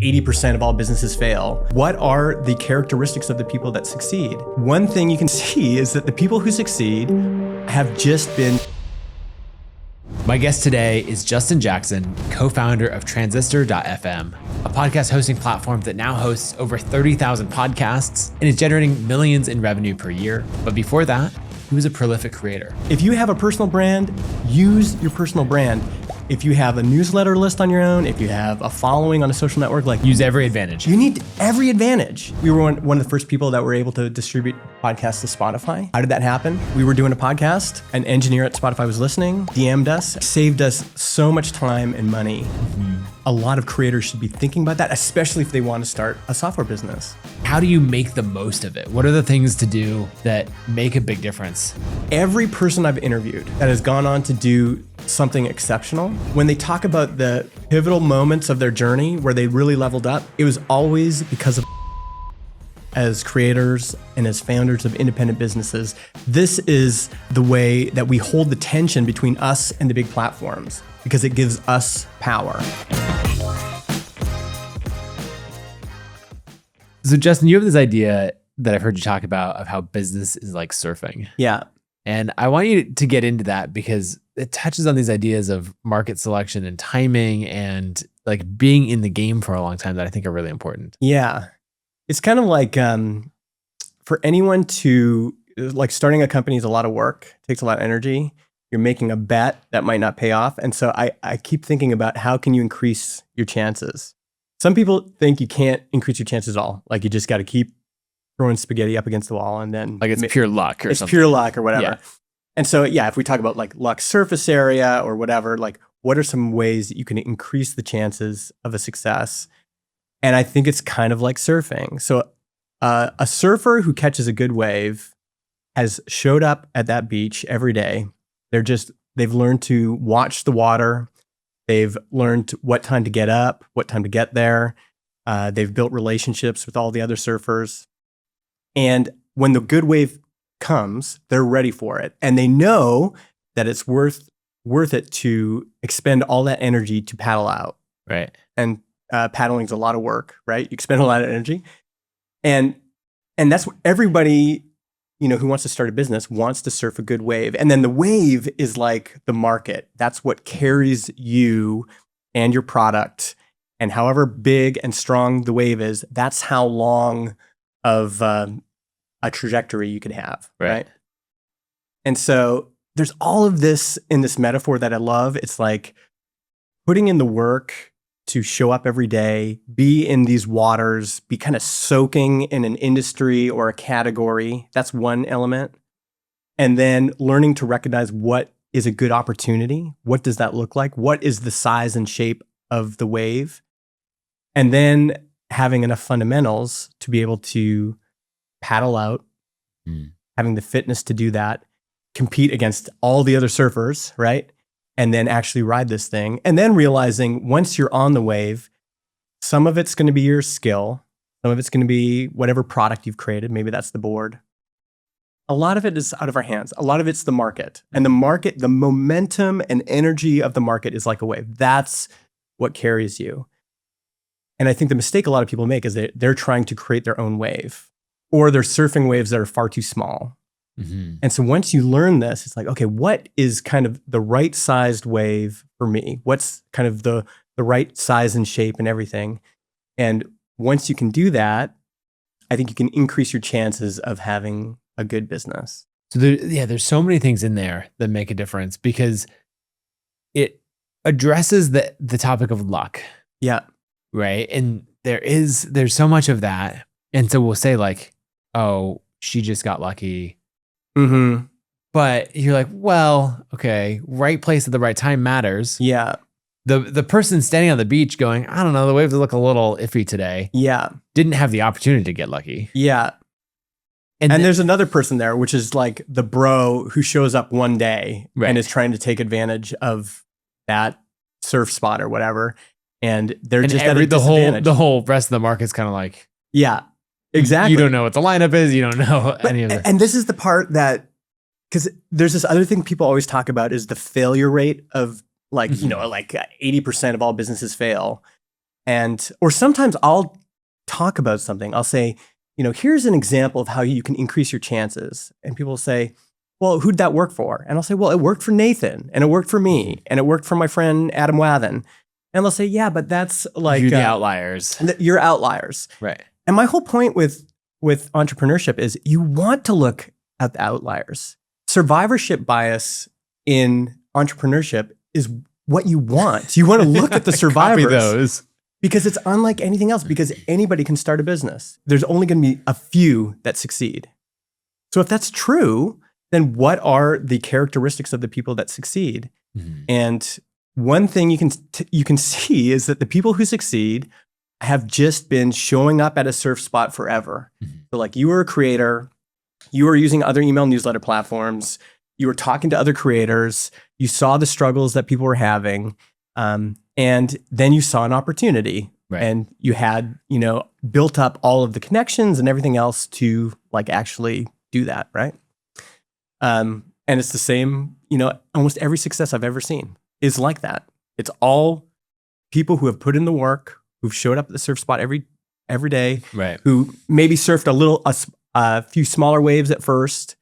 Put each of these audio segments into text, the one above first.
80% of all businesses fail. What are the characteristics of the people that succeed? One thing you can see is that the people who succeed have just been. My guest today is Justin Jackson, co-founder of Transistor.fm, a podcast hosting platform that now hosts over 30,000 podcasts and is generating millions in revenue per year. But before that, he was a prolific creator. If you have a personal brand, use your personal brand. If you have a newsletter list on your own, if you have a following on a social network, use every advantage. You need every advantage. We were one of the first people that were able to distribute podcasts to Spotify. How did that happen? We were doing a podcast, an engineer at Spotify was listening, DM'd us, saved us so much time and money. A lot of creators should be thinking about that, especially if they want to start a software business. How do you make the most of it? What are the things to do that make a big difference? Every person I've interviewed that has gone on to do something exceptional, when they talk about the pivotal moments of their journey where they really leveled up, it was always because of as creators and as founders of independent businesses. This is the way that we hold the tension between us and the big platforms because it gives us power. So Justin, you have this idea that I've heard you talk about of how business is like surfing. Yeah. And I want you to get into that because it touches on these ideas of market selection and timing and like being in the game for a long time that I think are really important. Yeah. It's kind of like for anyone to, like starting a company is a lot of work, takes a lot of energy. You're making a bet that might not pay off. And so I keep thinking about how can you increase your chances? Some people think you can't increase your chances at all. Like you just got to keep throwing spaghetti up against the wall and then like it's pure luck or something. It's pure luck or whatever. Yeah. And so, yeah, if we talk about like luck surface area or whatever, like what are some ways that you can increase the chances of a success? And I think it's kind of like surfing. So a surfer who catches a good wave has showed up at that beach every day. They've learned to watch the water. They've learned what time to get up, what time to get there. They've built relationships with all the other surfers. And when the good wave comes, they're ready for it. And they know that it's worth it to expend all that energy to paddle out. Right. And paddling's a lot of work, right? You expend a lot of energy. And that's what everybody, who wants to start a business wants to surf a good wave. And then the wave is like the market. That's what carries you and your product. And however big and strong the wave is, that's how long of a trajectory you can have, right? And so there's all of this in this metaphor that I love. It's like putting in the work to show up every day, be in these waters, be kind of soaking in an industry or a category. That's one element. And then learning to recognize what is a good opportunity. What does that look like? What is the size and shape of the wave? And then having enough fundamentals to be able to paddle out, having the fitness to do that, compete against all the other surfers, right? And then actually ride this thing. And then realizing once you're on the wave, some of it's going to be your skill. Some of it's going to be whatever product you've created. Maybe that's the board. A lot of it is out of our hands. A lot of it's the market. And the market, the momentum and energy of the market is like a wave. That's what carries you. And I think the mistake a lot of people make is that they're trying to create their own wave, or they're surfing waves that are far too small. And so once you learn this, it's like, okay, what is kind of the right sized wave for me? What's kind of the right size and shape and everything? And once you can do that, I think you can increase your chances of having a good business. So there's so many things in there that make a difference because it addresses the topic of luck. Yeah. Right. And there's so much of that. And so we'll say like, oh, she just got lucky. But you're like, well, okay, right place at the right time matters. Yeah. The person standing on the beach going, I don't know, the waves look a little iffy today. Yeah. Didn't have the opportunity to get lucky. Yeah. And there's another person there, which is like the bro who shows up one day and is trying to take advantage of that surf spot or whatever. And they're just at a disadvantage. The whole rest of the market's kind of like, yeah. Exactly. You don't know what the lineup is. You don't know any of that. And this is the part that, because there's this other thing people always talk about is the failure rate of like, like 80% of all businesses fail. or sometimes I'll talk about something. I'll say, here's an example of how you can increase your chances. And people will say, well, who'd that work for? And I'll say, well, it worked for Nathan, and it worked for me, and it worked for my friend Adam Wathen. And they'll say, yeah, but that's like you're the outliers. You're outliers. Right. And my whole point with entrepreneurship is you want to look at the outliers. Survivorship bias in entrepreneurship is what you want. You want to look at the survivors. Copy those. Because it's unlike anything else, because anybody can start a business. There's only going to be a few that succeed. So if that's true, then what are the characteristics of the people that succeed? Mm-hmm. And one thing you can see is that the people who succeed have just been showing up at a surf spot forever. Mm-hmm. So like you were a creator, you were using other email newsletter platforms, you were talking to other creators, you saw the struggles that people were having, and then you saw an opportunity. Right. And you had, built up all of the connections and everything else to like actually do that, right? And it's the same, almost every success I've ever seen is like that. It's all people who have put in the work, who've showed up at the surf spot every day, right? Who maybe surfed a few smaller waves at first,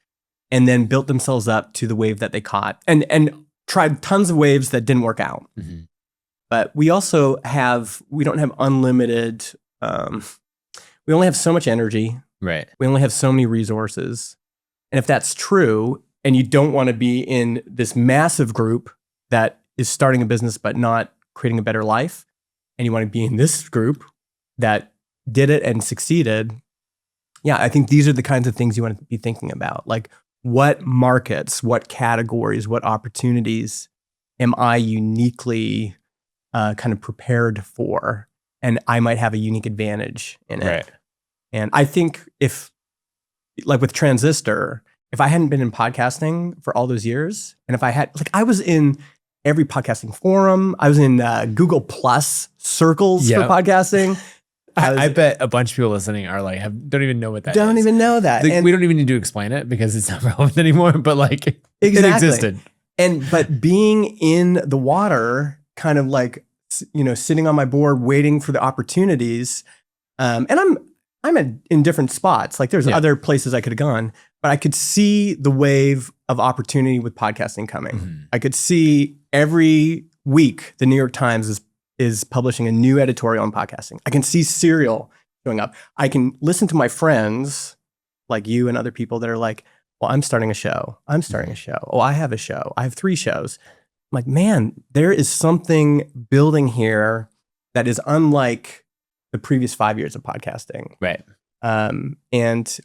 and then built themselves up to the wave that they caught, and tried tons of waves that didn't work out. Mm-hmm. But we also we don't have unlimited. We only have so much energy. Right. We only have so many resources, and if that's true, and you don't want to be in this massive group that is starting a business but not creating a better life, and you want to be in this group that did it and succeeded, yeah, I think these are the kinds of things you want to be thinking about. Like, what markets, what categories, what opportunities am I uniquely kind of prepared for? And I might have a unique advantage in it. Right. And I think like with Transistor, if I hadn't been in podcasting for all those years, and if I had, like, I was in every podcasting forum, I was in Google Plus circles for podcasting. I bet a bunch of people listening are like, don't even know what that is. Don't even know that. Like, we don't even need to explain it because it's not relevant anymore, but like exactly. It existed. But being in the water, kind of like, sitting on my board, waiting for the opportunities. And I'm in different spots. Like there's other places I could have gone, but I could see the wave of opportunity with podcasting coming. Mm-hmm. I could see every week the New York Times is publishing a new editorial on podcasting. I can see Serial showing up. I can listen to my friends like you and other people that are like, well, I'm starting a show. I'm starting a show. Oh, I have a show. I have 3 shows. I'm like, man, there is something building here that is unlike the previous 5 years of podcasting. Right. And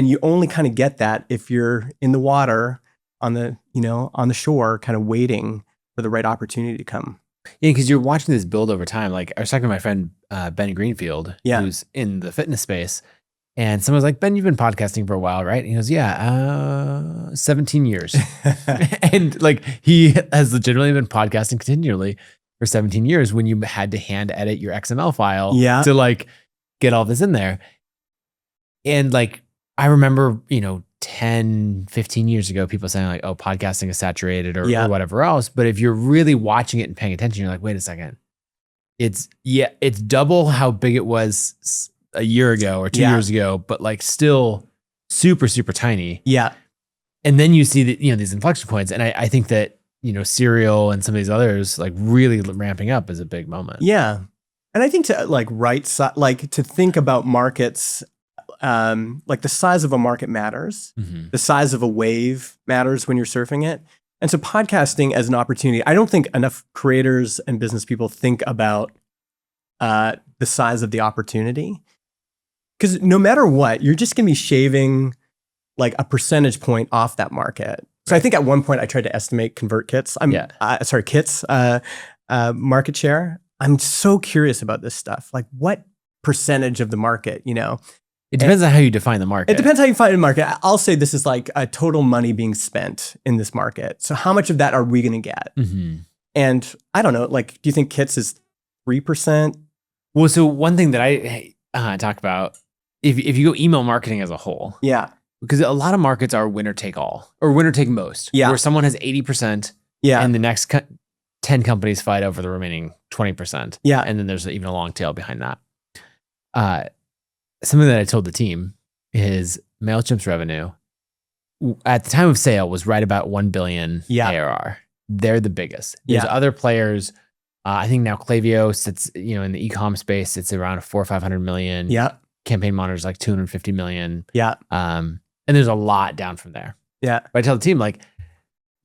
you only kind of get that if you're in the water on the shore, kind of waiting for the right opportunity to come. Yeah, because you're watching this build over time. Like I was talking to my friend Ben Greenfield, who's in the fitness space, and someone was like, "Ben, you've been podcasting for a while, right?" And he goes, "Yeah, 17 years." And like he has legitimately been podcasting continually for 17 years. When you had to hand edit your XML file to like get all this in there, and like I remember, 10, 15 years ago, people saying like, oh, podcasting is saturated or whatever else. But if you're really watching it and paying attention, you're like, wait a second. It's double how big it was a year ago or 2 years ago, but like still super, super tiny. Yeah. And then you see that, these inflection points. And I think that, Serial and some of these others like really ramping up is a big moment. Yeah. And I think to think about markets, like the size of a market matters. Mm-hmm. The size of a wave matters when you're surfing it. And so podcasting as an opportunity, I don't think enough creators and business people think about the size of the opportunity. Because no matter what, you're just going to be shaving like a percentage point off that market. So I think at one point I tried to estimate ConvertKit's market share. I'm so curious about this stuff. Like what percentage of the market, It depends on how you define the market. It depends how you define the market. I'll say this is like a total money being spent in this market. So how much of that are we going to get? Mm-hmm. And I don't know, like, do you think Kits is 3%? Well, so one thing that I talk about, if you go email marketing as a whole. Yeah. Because a lot of markets are winner take all or winner take most. Yeah. Where someone has 80% and the next 10% 10 companies fight over the remaining 20%. Yeah. And then there's even a long tail behind that. Something that I told the team is MailChimp's revenue at the time of sale was right about 1 billion ARR. They're the biggest. There's other players. I think now Klaviyo sits, in the e-com space, it's around 400 or 500 million. Yeah. Campaign Monitor's like 250 million. Yeah. And there's a lot down from there. Yeah. But I tell the team, like,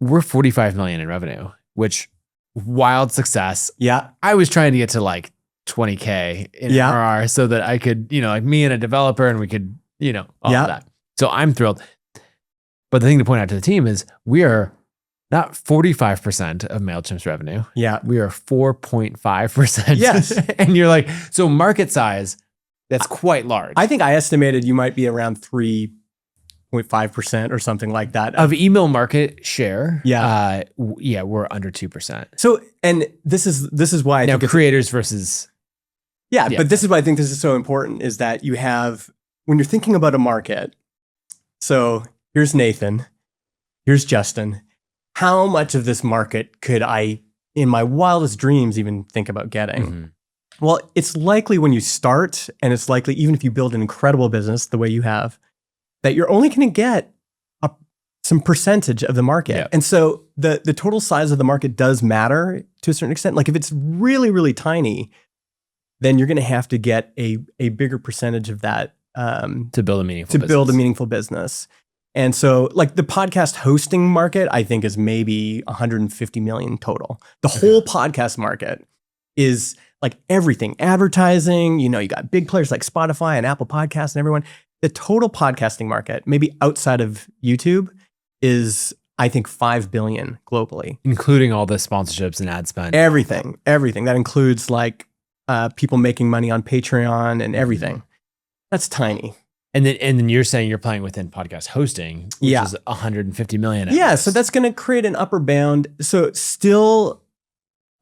we're 45 million in revenue, which wild success. Yeah. I was trying to get to like 20K in ARR so that I could, like me and a developer, and we could, all of that. So I'm thrilled. But the thing to point out to the team is we are not 45% of MailChimp's revenue. Yeah. We are 4.5%. Yes. And you're like, so market size, that's quite large. I think I estimated you might be around 3.5% or something like that. Of email market share. Yeah. We're under 2%. So, and this is why I now think creators versus. Yeah, but this is why I think this is so important is that you have, when you're thinking about a market, so here's Nathan, here's Justin. How much of this market could I, in my wildest dreams, even think about getting? Mm-hmm. Well, it's likely when you start, and it's likely even if you build an incredible business the way you have, that you're only going to get some percentage of the market. Yeah. And so the total size of the market does matter to a certain extent. Like if it's really, really tiny, then you're going to have to get a bigger percentage of that to build a meaningful business. And so like the podcast hosting market, I think is maybe 150 million total. The whole podcast market is like everything, advertising, you got big players like Spotify and Apple Podcasts and everyone. The total podcasting market, maybe outside of YouTube, is I think 5 billion globally. Including all the sponsorships and ad spend. Everything. That includes like people making money on Patreon and everything. That's tiny. And then you're saying you're playing within podcast hosting, which is 150 million. So that's going to create an upper bound. So still,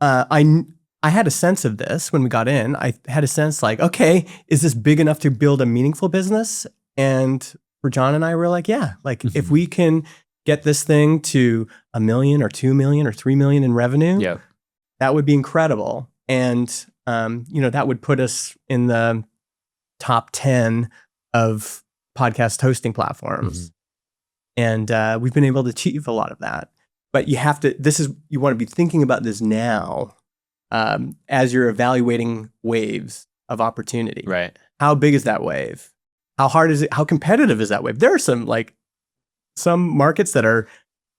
I had a sense of this when we got in. I had a sense like, okay, is this big enough to build a meaningful business? And for John and I, we're like, yeah, like if we can get this thing to 1 million or 2 million or 3 million in revenue, that would be incredible. And, that would put us in the top 10 of podcast hosting platforms. And we've been able to achieve a lot of that. But you want to be thinking about this now as you're evaluating waves of opportunity. Right. How big is that wave? How hard is it? How competitive is that wave? There are some markets that are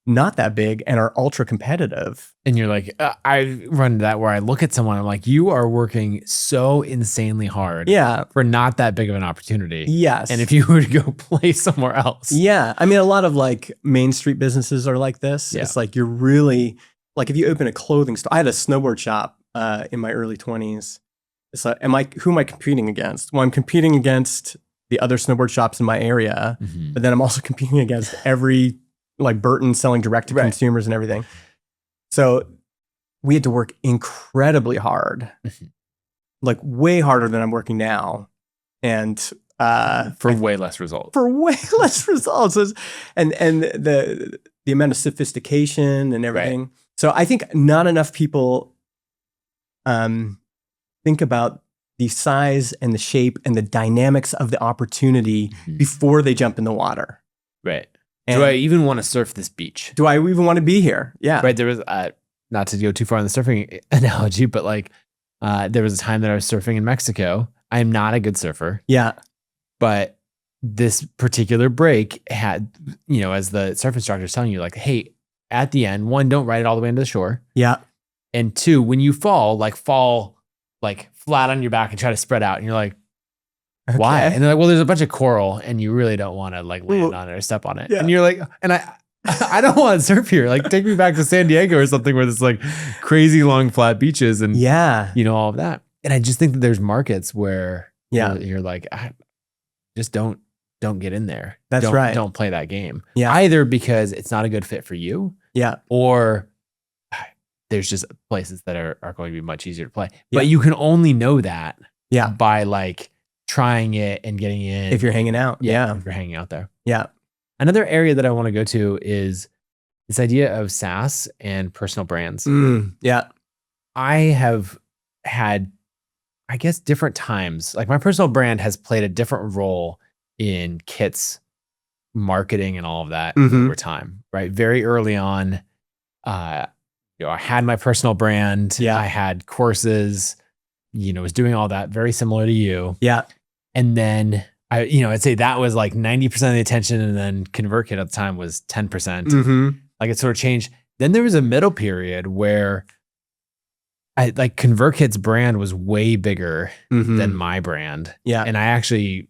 not that big and are ultra competitive. And you're like, I run into that where I look at someone, I'm like, you are working so insanely hard for not that big of an opportunity. Yes. And if you were to go play somewhere else. Yeah. I mean, a lot of like Main Street businesses are like this. Yeah. It's like you're really, like if you open a clothing store, I had a snowboard shop in my early 20s. It's like, who am I competing against? Well, I'm competing against the other snowboard shops in my area, but then I'm also competing against every like Burton selling direct to consumers and everything. So we had to work incredibly hard, like way harder than I'm working now. And for way less results. And the amount of sophistication and everything. Right. So I think not enough people think about the size and the shape and the dynamics of the opportunity before they jump in the water. Right. And do I even want to surf this beach? Do I even want to be here? Yeah. Right. There was, not to go too far on the surfing analogy, but like there was a time that I was surfing in Mexico. I am not a good surfer. Yeah. But this particular break had, as the surf instructor is telling you, like, hey, at the end, 1, don't ride it all the way into the shore. Yeah. And 2, when you fall flat on your back and try to spread out. And you're like, why? And they're like, well, there's a bunch of coral and you really don't want to like land on it or step on it. Yeah. And you're like, and I don't want to surf here. Like take me back to San Diego or something where there's like crazy long flat beaches and all of that. And I just think that there's markets where you're like, just don't get in there. That's right. Don't play that game. Yeah. Either because it's not a good fit for you. Yeah. Or there's just places that are going to be much easier to play. Yeah. But you can only know that by like trying it and getting in. If you're hanging out. Yeah. If you're hanging out there. Yeah. Another area that I want to go to is this idea of SaaS and personal brands. Yeah. I have had, I guess, different times. Like my personal brand has played a different role in Kit's marketing and all of that Mhm. over time, right? Very early on, I had my personal brand. Yeah. I had courses, was doing all that very similar to you. Yeah. And then I'd say that was like 90% of the attention, and then ConvertKit at the time was 10%. Mhm. Like it sort of changed. Then there was a middle period where ConvertKit's brand was way bigger than Mhm. my brand. Yeah. And I actually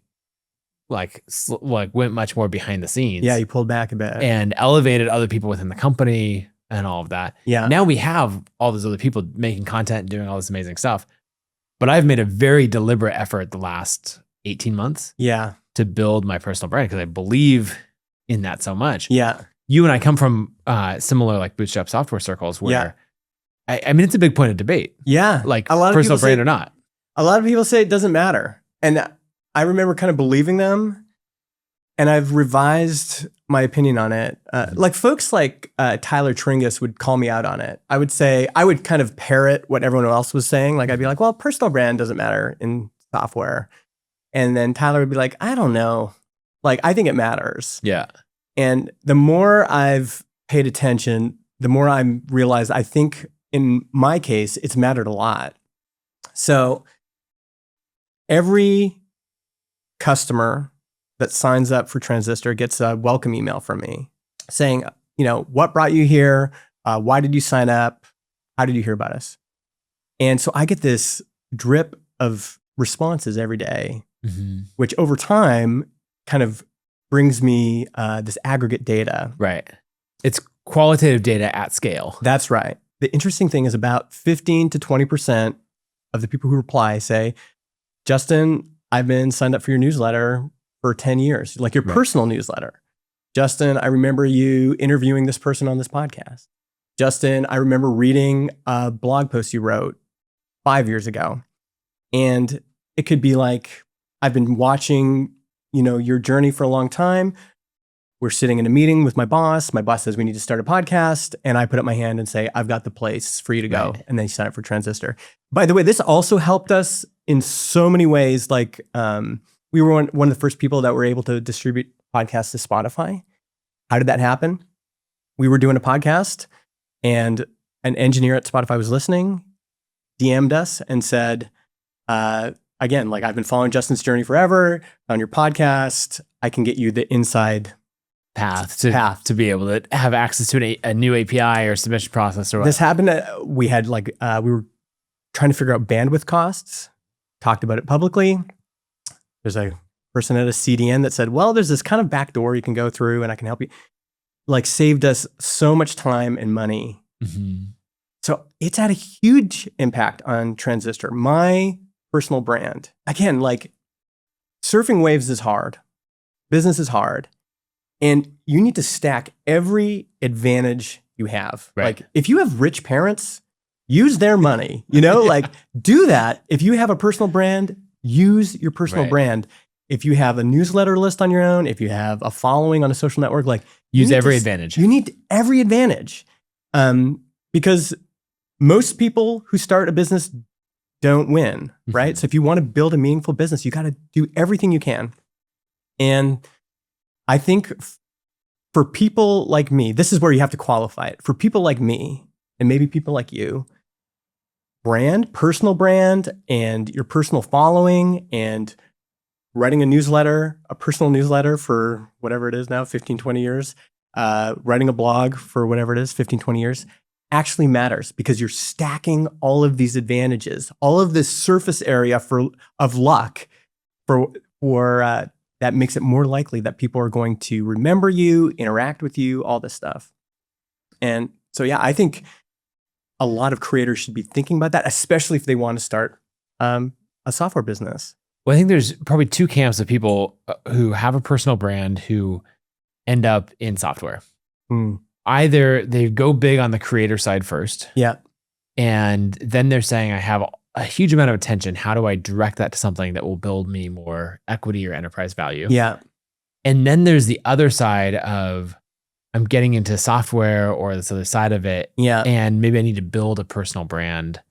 went much more behind the scenes. Yeah, you pulled back a bit. And elevated other people within the company and all of that. Yeah. Now we have all those other people making content and doing all this amazing stuff. But I've made a very deliberate effort the last 18 months Yeah. to build my personal brand because I believe in that so much. Yeah. You and I come from similar like bootstrap software circles where Yeah. I mean, it's a big point of debate, Yeah. like a lot of personal people brand say, or not. A lot of people say it doesn't matter. And I remember kind of believing them. And I've revised my opinion on it. Like folks like Tyler Tringus would call me out on it. I would say, I would kind of parrot what everyone else was saying. Like I'd be like, well, personal brand doesn't matter in software. And then Tyler would be like, I don't know. Like, I think it matters. Yeah. And the more I've paid attention, the more I realized, I think in my case, it's mattered a lot. So every customer that signs up for Transistor gets a welcome email from me saying, what brought you here? Why did you sign up? How did you hear about us? And so I get this drip of responses every day, which over time kind of brings me this aggregate data. Right. It's qualitative data at scale. That's right. The interesting thing is about 15 to 20% of the people who reply say, Justin, I've been signed up for your newsletter for 10 years, like your personal newsletter. Justin, I remember you interviewing this person on this podcast. Justin, I remember reading a blog post you wrote 5 years ago. And it could be like, I've been watching, your journey for a long time. We're sitting in a meeting with my boss. My boss says we need to start a podcast. And I put up my hand and say, I've got the place for you to go. Right. And then you sign up for Transistor. By the way, this also helped us in so many ways. Like we were one of the first people that were able to distribute podcasts to Spotify. How did that happen? We were doing a podcast and an engineer at Spotify was listening, DM'd us and said, again, like I've been following Justin's journey forever, on your podcast, I can get you the inside path to be able to have access to a new API or submission process or whatever. This happened. We had we were trying to figure out bandwidth costs, talked about it publicly. There's a person at a CDN that said, well, there's this kind of back door you can go through and I can help you. Like saved us so much time and money. So it's had a huge impact on Transistor, my personal brand. Again, like surfing waves is hard. Business is hard. And you need to stack every advantage you have. Right. Like if you have rich parents, use their money, like do that. If you have a personal brand, use your personal brand. If you have a newsletter list on your own, if you have a following on a social network, like use every advantage. You need every advantage. Because most people who start a business don't win, right? So if you want to build a meaningful business, you got to do everything you can. And I think for people like me, this is where you have to qualify it. For people like me, and maybe people like you, personal brand, and your personal following, and writing a newsletter, a personal newsletter for whatever it is now, 15, 20 years, writing a blog for whatever it is, 15, 20 years, actually matters because you're stacking all of these advantages, all of this surface area of luck for that makes it more likely that people are going to remember you, interact with you, all this stuff. And so, yeah, I think a lot of creators should be thinking about that, especially if they want to start a software business. Well, I think there's probably two camps of people who have a personal brand who end up in software. Either they go big on the creator side first. Yeah. And then they're saying, I have a huge amount of attention. How do I direct that to something that will build me more equity or enterprise value? Yeah. And then there's the other side of I'm getting into software or this other side of it. Yeah. And maybe I need to build a personal brand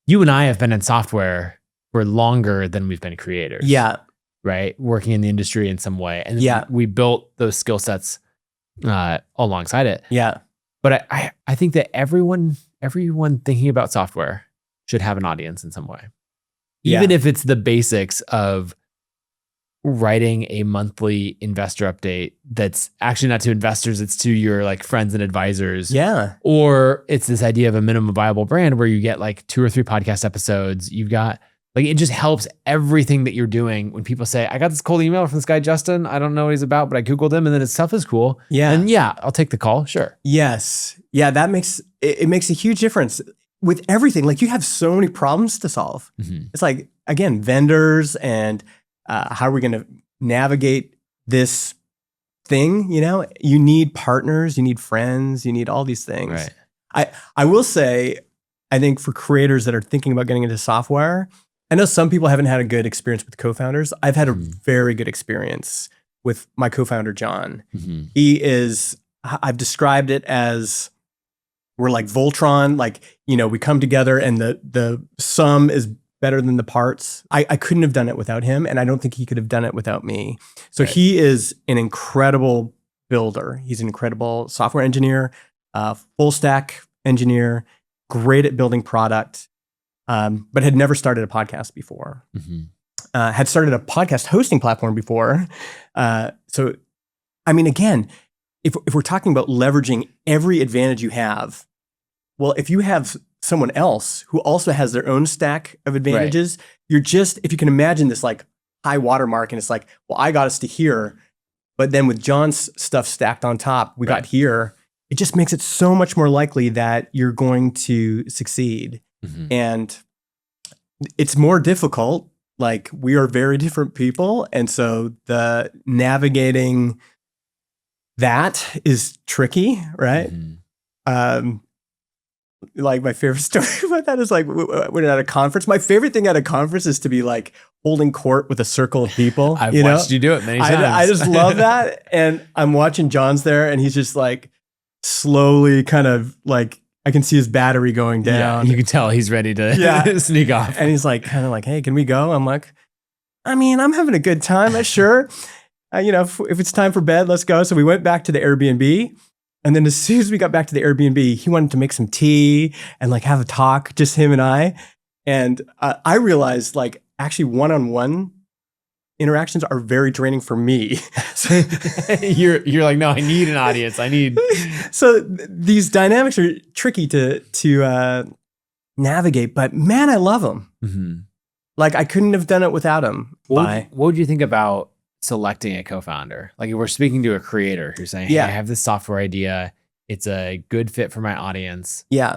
you and I have been in software for longer than we've been creators. Yeah. Right. Working in the industry in some way. And Yeah. we built those skill sets alongside it. Yeah. But I think that everyone thinking about software should have an audience in some way. Even if it's the basics of writing a monthly investor update that's actually not to investors, it's to your like friends and advisors. Yeah. Or it's this idea of a minimum viable brand where you get like 2 or 3 podcast episodes. You've got like, it just helps everything that you're doing when people say, I got this cold email from this guy, Justin. I don't know what he's about, but I Googled him and then his stuff is cool. Yeah. And yeah, I'll take the call. Sure. Yes. Yeah. That makes, it makes a huge difference with everything. Like you have so many problems to solve. Mm-hmm. It's like, again, vendors and how are we going to navigate this thing? You know, you need partners, you need friends, you need all these things. Right. I will say, I think for creators that are thinking about getting into software, I know some people haven't had a good experience with co-founders. I've had a very good experience with my co-founder, John. Mm-hmm. He is, I've described it as we're like Voltron, like, you know, we come together and the sum is better than the parts. I couldn't have done it without him, and I don't think he could have done it without me. So he is an incredible builder. He's an incredible software engineer, full stack engineer, great at building product. But had never started a podcast before. Mm-hmm. Had started a podcast hosting platform before. So, I mean, again, if we're talking about leveraging every advantage you have, well, if you have someone else who also has their own stack of advantages, you're just, if you can imagine this like high watermark and it's like, well, I got us to here, but then with John's stuff stacked on top, we got here. It just makes it so much more likely that you're going to succeed. Mm-hmm. And it's more difficult. Like we are very different people. And so the navigating that is tricky, right? Mm-hmm. Like my favorite story about that is like when at a conference, my favorite thing at a conference is to be like holding court with a circle of people. I've watched you do it many times. I just love that. And I'm watching John's there and he's just like slowly kind of like, I can see his battery going down. Yeah, you can tell he's ready to sneak off. And he's like, kind of like, hey, can we go? I'm like, I mean, I'm having a good time. Sure. You know, if it's time for bed, let's go. So we went back to the Airbnb. And then as soon as we got back to the Airbnb, he wanted to make some tea and like have a talk, just him and I. And I realized like actually one-on-one interactions are very draining for me. So you're like, no, I need an audience. I need. So these dynamics are tricky to navigate, but man, I love them. Mm-hmm. Like I couldn't have done it without him. What would you think about selecting a co-founder? Like if we're speaking to a creator who's saying, hey, I have this software idea. It's a good fit for my audience. Yeah.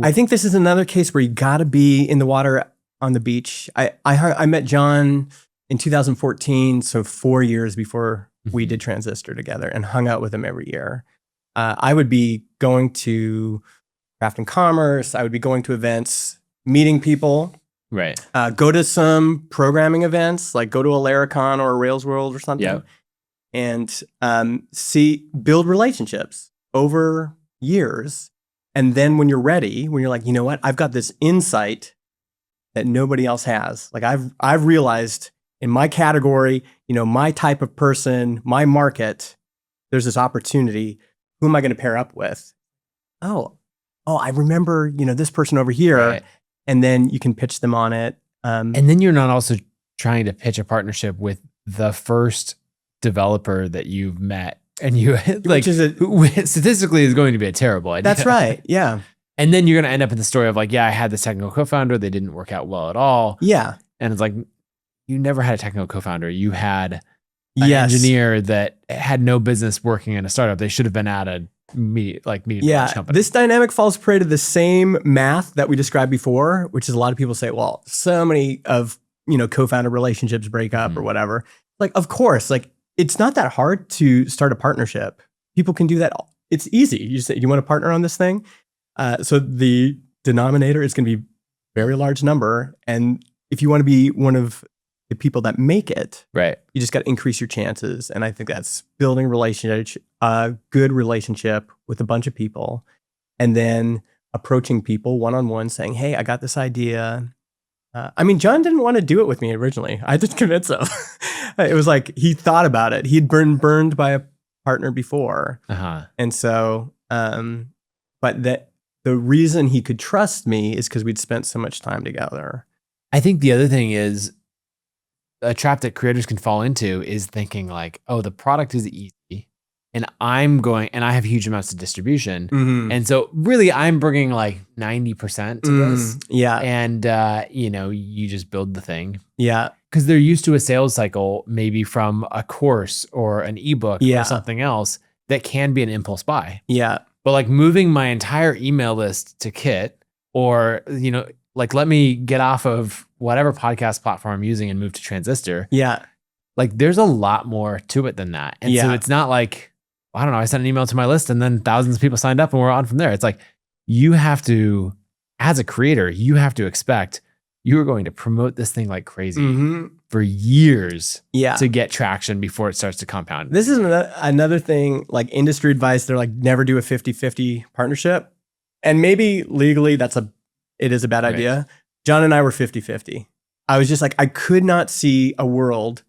I think this is another case where you got to be in the water on the beach. I met John in 2014, so 4 years before we did Transistor together, and hung out with him every year. I would be going to Craft and Commerce. I would be going to events, meeting people. Right. Go to some programming events, like go to a Laracon or a Rails World or something. Yep. And build relationships over years. And then when you're ready, when you're like, you know what, I've got this insight that nobody else has. Like I've realized in my category, you know, my type of person, my market, there's this opportunity. Who am I going to pair up with? Oh, I remember, you know, this person over here. Right. And then you can pitch them on it. And then you're not also trying to pitch a partnership with the first developer that you've met. And you like, statistically is going to be a terrible idea. That's right. Yeah. And then you're going to end up in the story of like, yeah, I had this technical co-founder. They didn't work out well at all. Yeah. And it's like, you never had a technical co-founder. You had an engineer that had no business working in a startup. They should have been at a medium company. This dynamic falls prey to the same math that we described before, which is a lot of people say, well, so many of, you know, co-founder relationships break up or whatever. Like, of course, like it's not that hard to start a partnership. People can do that. It's easy. You say, you want to partner on this thing? So the denominator is going to be a very large number. And if you want to be one of the people that make it, right, you just got to increase your chances. And I think that's building a good relationship with a bunch of people, and then approaching people one-on-one saying, hey, I got this idea. I mean, John didn't want to do it with me originally. I just convinced him. It was like he thought about it. He'd been burned by a partner before. And so, but the reason he could trust me is because we'd spent so much time together. I think the other thing is a trap that creators can fall into is thinking like, oh, the product is easy and I have huge amounts of distribution. And so really I'm bringing like 90% to this. Yeah. And, you just build the thing. Yeah. Because they're used to a sales cycle, maybe from a course or an ebook or something else that can be an impulse buy. Yeah. But like moving my entire email list to Kit, or, like let me get off of whatever podcast platform I'm using and move to Transistor. Yeah. Like there's a lot more to it than that. And so it's not like, I don't know, I sent an email to my list and then thousands of people signed up and we're on from there. It's like, you have to, as a creator, you have to expect you are going to promote this thing like crazy for years to get traction before it starts to compound. This is another thing, like industry advice. They're like, never do a 50-50 partnership. And maybe legally it is a bad idea. John and I were 50-50. I was just like, I could not see a world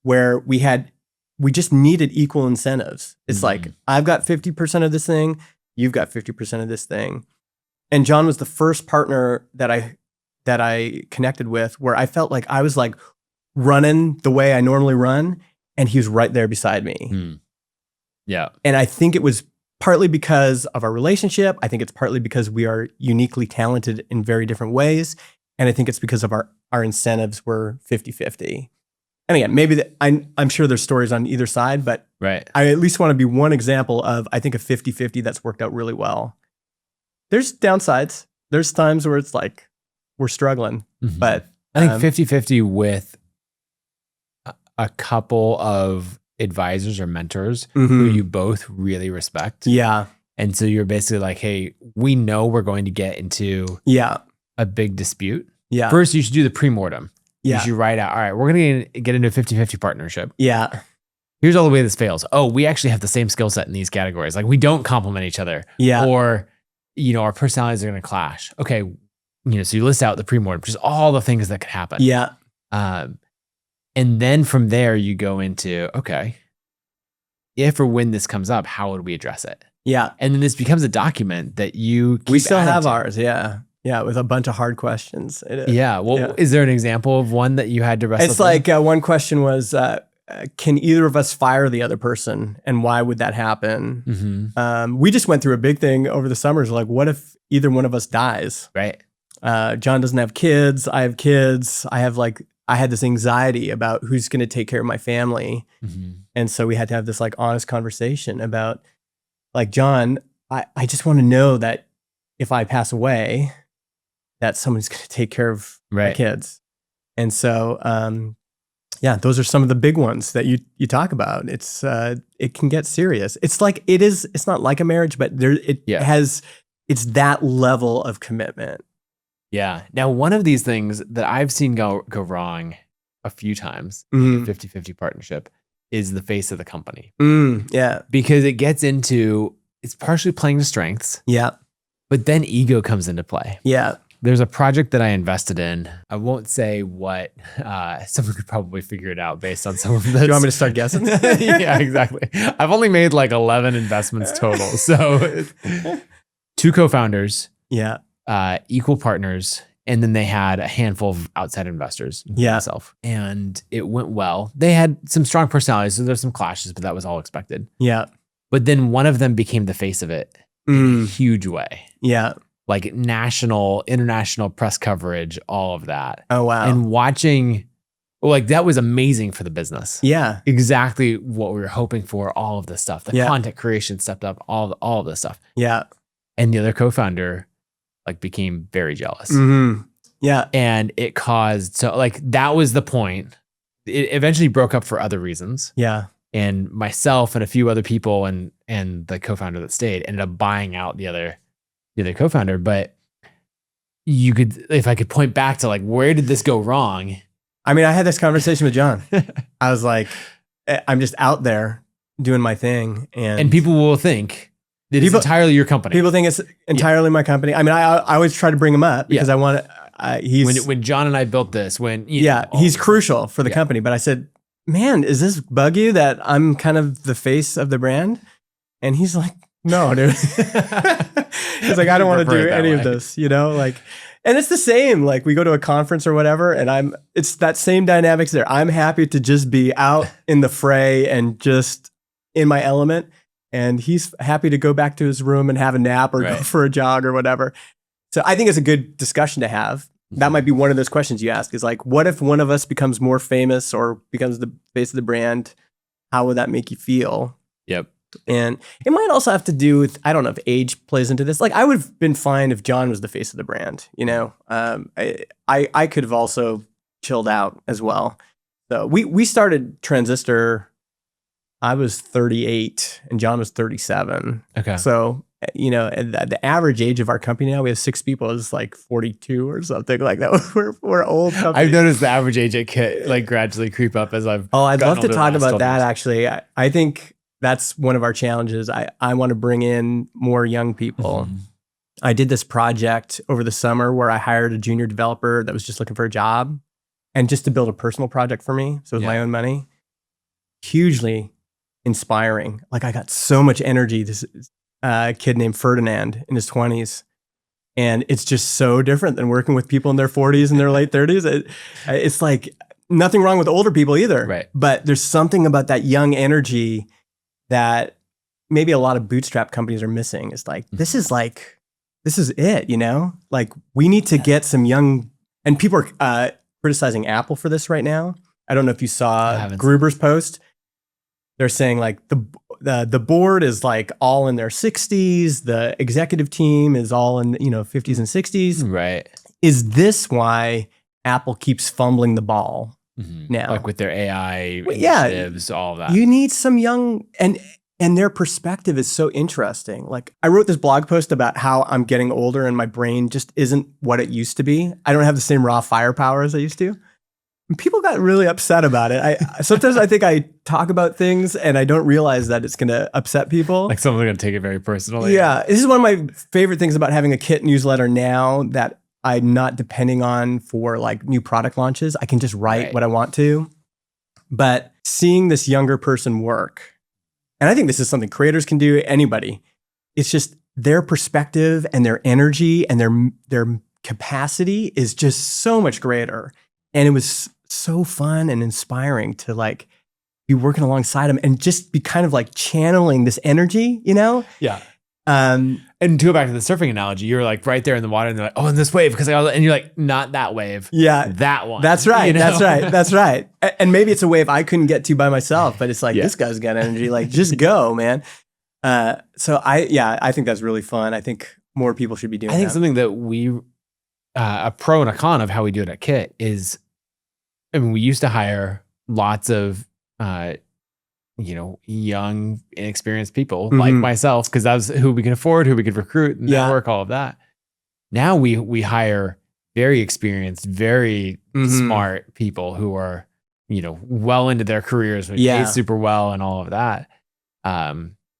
where we just needed equal incentives. It's like, I've got 50% of this thing, you've got 50% of this thing. And John was the first partner that I connected with where I felt like I was like running the way I normally run, and he was right there beside me. Yeah. And I think it was partly because of our relationship. I think it's partly because we are uniquely talented in very different ways. And I think it's because of our incentives were 50-50. And again, maybe I'm sure there's stories on either side, but I at least want to be one example of, I think, a 50-50 that's worked out really well. There's downsides. There's times where it's like we're struggling, but I think 50-50 with a couple of advisors or mentors who you both really respect. Yeah. And so you're basically like, hey, we know we're going to get into a big dispute. Yeah. First, you should do the pre-mortem. Yeah. You should write out, all right, we're going to get into a 50-50 partnership. Yeah. Here's all the way this fails. Oh, we actually have the same skill set in these categories. Like we don't complement each other. Yeah. Or, our personalities are going to clash. Okay. So you list out the pre-mortem, just all the things that could happen. Yeah. And then from there you go into, okay, if or when this comes up, how would we address it? Yeah. And then this becomes a document that we still have ours. Yeah. Yeah. With a bunch of hard questions. Yeah. Well, is there an example of one that you had to wrestle It's like one question was, can either of us fire the other person, and why would that happen? We just went through a big thing over the summers. Like, what if either one of us dies? Right. John doesn't have kids. I have kids. I had this anxiety about who's going to take care of my family. And so we had to have this like honest conversation about like, John, I just want to know that if I pass away, that someone's going to take care of my kids. And so, those are some of the big ones that you talk about. It's, it can get serious. It's like, it's not like a marriage, but it's that level of commitment. Yeah. Now, one of these things that I've seen go wrong a few times in a 50-50 partnership is the face of the company. Yeah. Because it gets into, it's partially playing to strengths. Yeah. But then ego comes into play. Yeah. There's a project that I invested in. I won't say what. Someone could probably figure it out based on some of this. Do you want me to start guessing? Yeah, exactly. I've only made like 11 investments total. So 2 co-founders. Yeah. Equal partners, and then they had a handful of outside investors. Myself, and it went well. They had some strong personalities, so there's some clashes, but that was all expected. Yeah. But then one of them became the face of it in a huge way. Yeah. Like national, international press coverage, all of that. Oh wow! And watching, like that was amazing for the business. Yeah. Exactly what we were hoping for. All of this stuff, the content creation stepped up. All of this stuff. Yeah. And the other co-founder like became very jealous. Yeah. And it caused, so like that was the point. It eventually broke up for other reasons. Yeah. And myself and a few other people and the co-founder that stayed ended up buying out the other co-founder. But you could, if I could point back to like, where did this go wrong? I mean, I had this conversation with John. I was like, I'm just out there doing my thing. And people will think, It is entirely your company. People think it's entirely my company. I mean, I always try to bring him up because I want to. When John and I built this, he's crucial for the company. But I said, man, does this bug you that I'm kind of the face of the brand? And he's like, no, dude. He's like, I don't want to do any of this, like. And it's the same, like we go to a conference or whatever, and it's that same dynamics there. I'm happy to just be out in the fray and just in my element. And he's happy to go back to his room and have a nap or go for a jog or whatever. So I think it's a good discussion to have. That might be one of those questions you ask is like, what if one of us becomes more famous or becomes the face of the brand? How would that make you feel? Yep. And it might also have to do with, I don't know if age plays into this. Like I would have been fine if John was the face of the brand, I could have also chilled out as well. So we started Transistor, I was 38 and John was 37. Okay. So, and the average age of our company now, we have 6 people, is like 42 or something like that. We're old company. I've noticed the average age at Kit like gradually creep up as I've I'd love to talk about that actually. I think that's one of our challenges. I want to bring in more young people. Mm-hmm. I did this project over the summer where I hired a junior developer that was just looking for a job and just to build a personal project for me. So with my own money, hugely inspiring. Like I got so much energy. This kid named Ferdinand in his 20s. And it's just so different than working with people in their 40s and their late 30s. It's like nothing wrong with older people either. Right. But there's something about that young energy that maybe a lot of bootstrap companies are missing. It's like, this is it, Like we need to get some young, and people are criticizing Apple for this right now. I don't know if you saw Gruber's post. They're saying like the board is like all in their 60s. The executive team is all in, 50s and 60s. Right. Is this why Apple keeps fumbling the ball now? Like with their AI initiatives, all of that. You need some young, and their perspective is so interesting. Like I wrote this blog post about how I'm getting older and my brain just isn't what it used to be. I don't have the same raw firepower as I used to. And people got really upset about it. Sometimes I think I talk about things and I don't realize that it's going to upset people. Like someone's going to take it very personally. Yeah. This is one of my favorite things about having a Kit newsletter now, that I'm not depending on for like new product launches. I can just write what I want to. But seeing this younger person work, and I think this is something creators can do, anybody, it's just their perspective and their energy and their capacity is just so much greater. And it was so fun and inspiring to like be working alongside them and just be kind of like channeling this energy, Yeah. And to go back to the surfing analogy, you're like right there in the water and they're like, oh, in this wave. And you're like, not that wave. Yeah. That one. That's right. That's right. And maybe it's a wave I couldn't get to by myself, but it's like, this guy's got energy. Like, just go, man. So I think that's really fun. I think more people should be doing that. I think something that we, a pro and a con of how we do it at Kit is, we used to hire lots of, young, inexperienced people like myself, because that was who we could afford, who we could recruit, network, all of that. Now we hire very experienced, very smart people who are, well into their careers, which pay super well and all of that,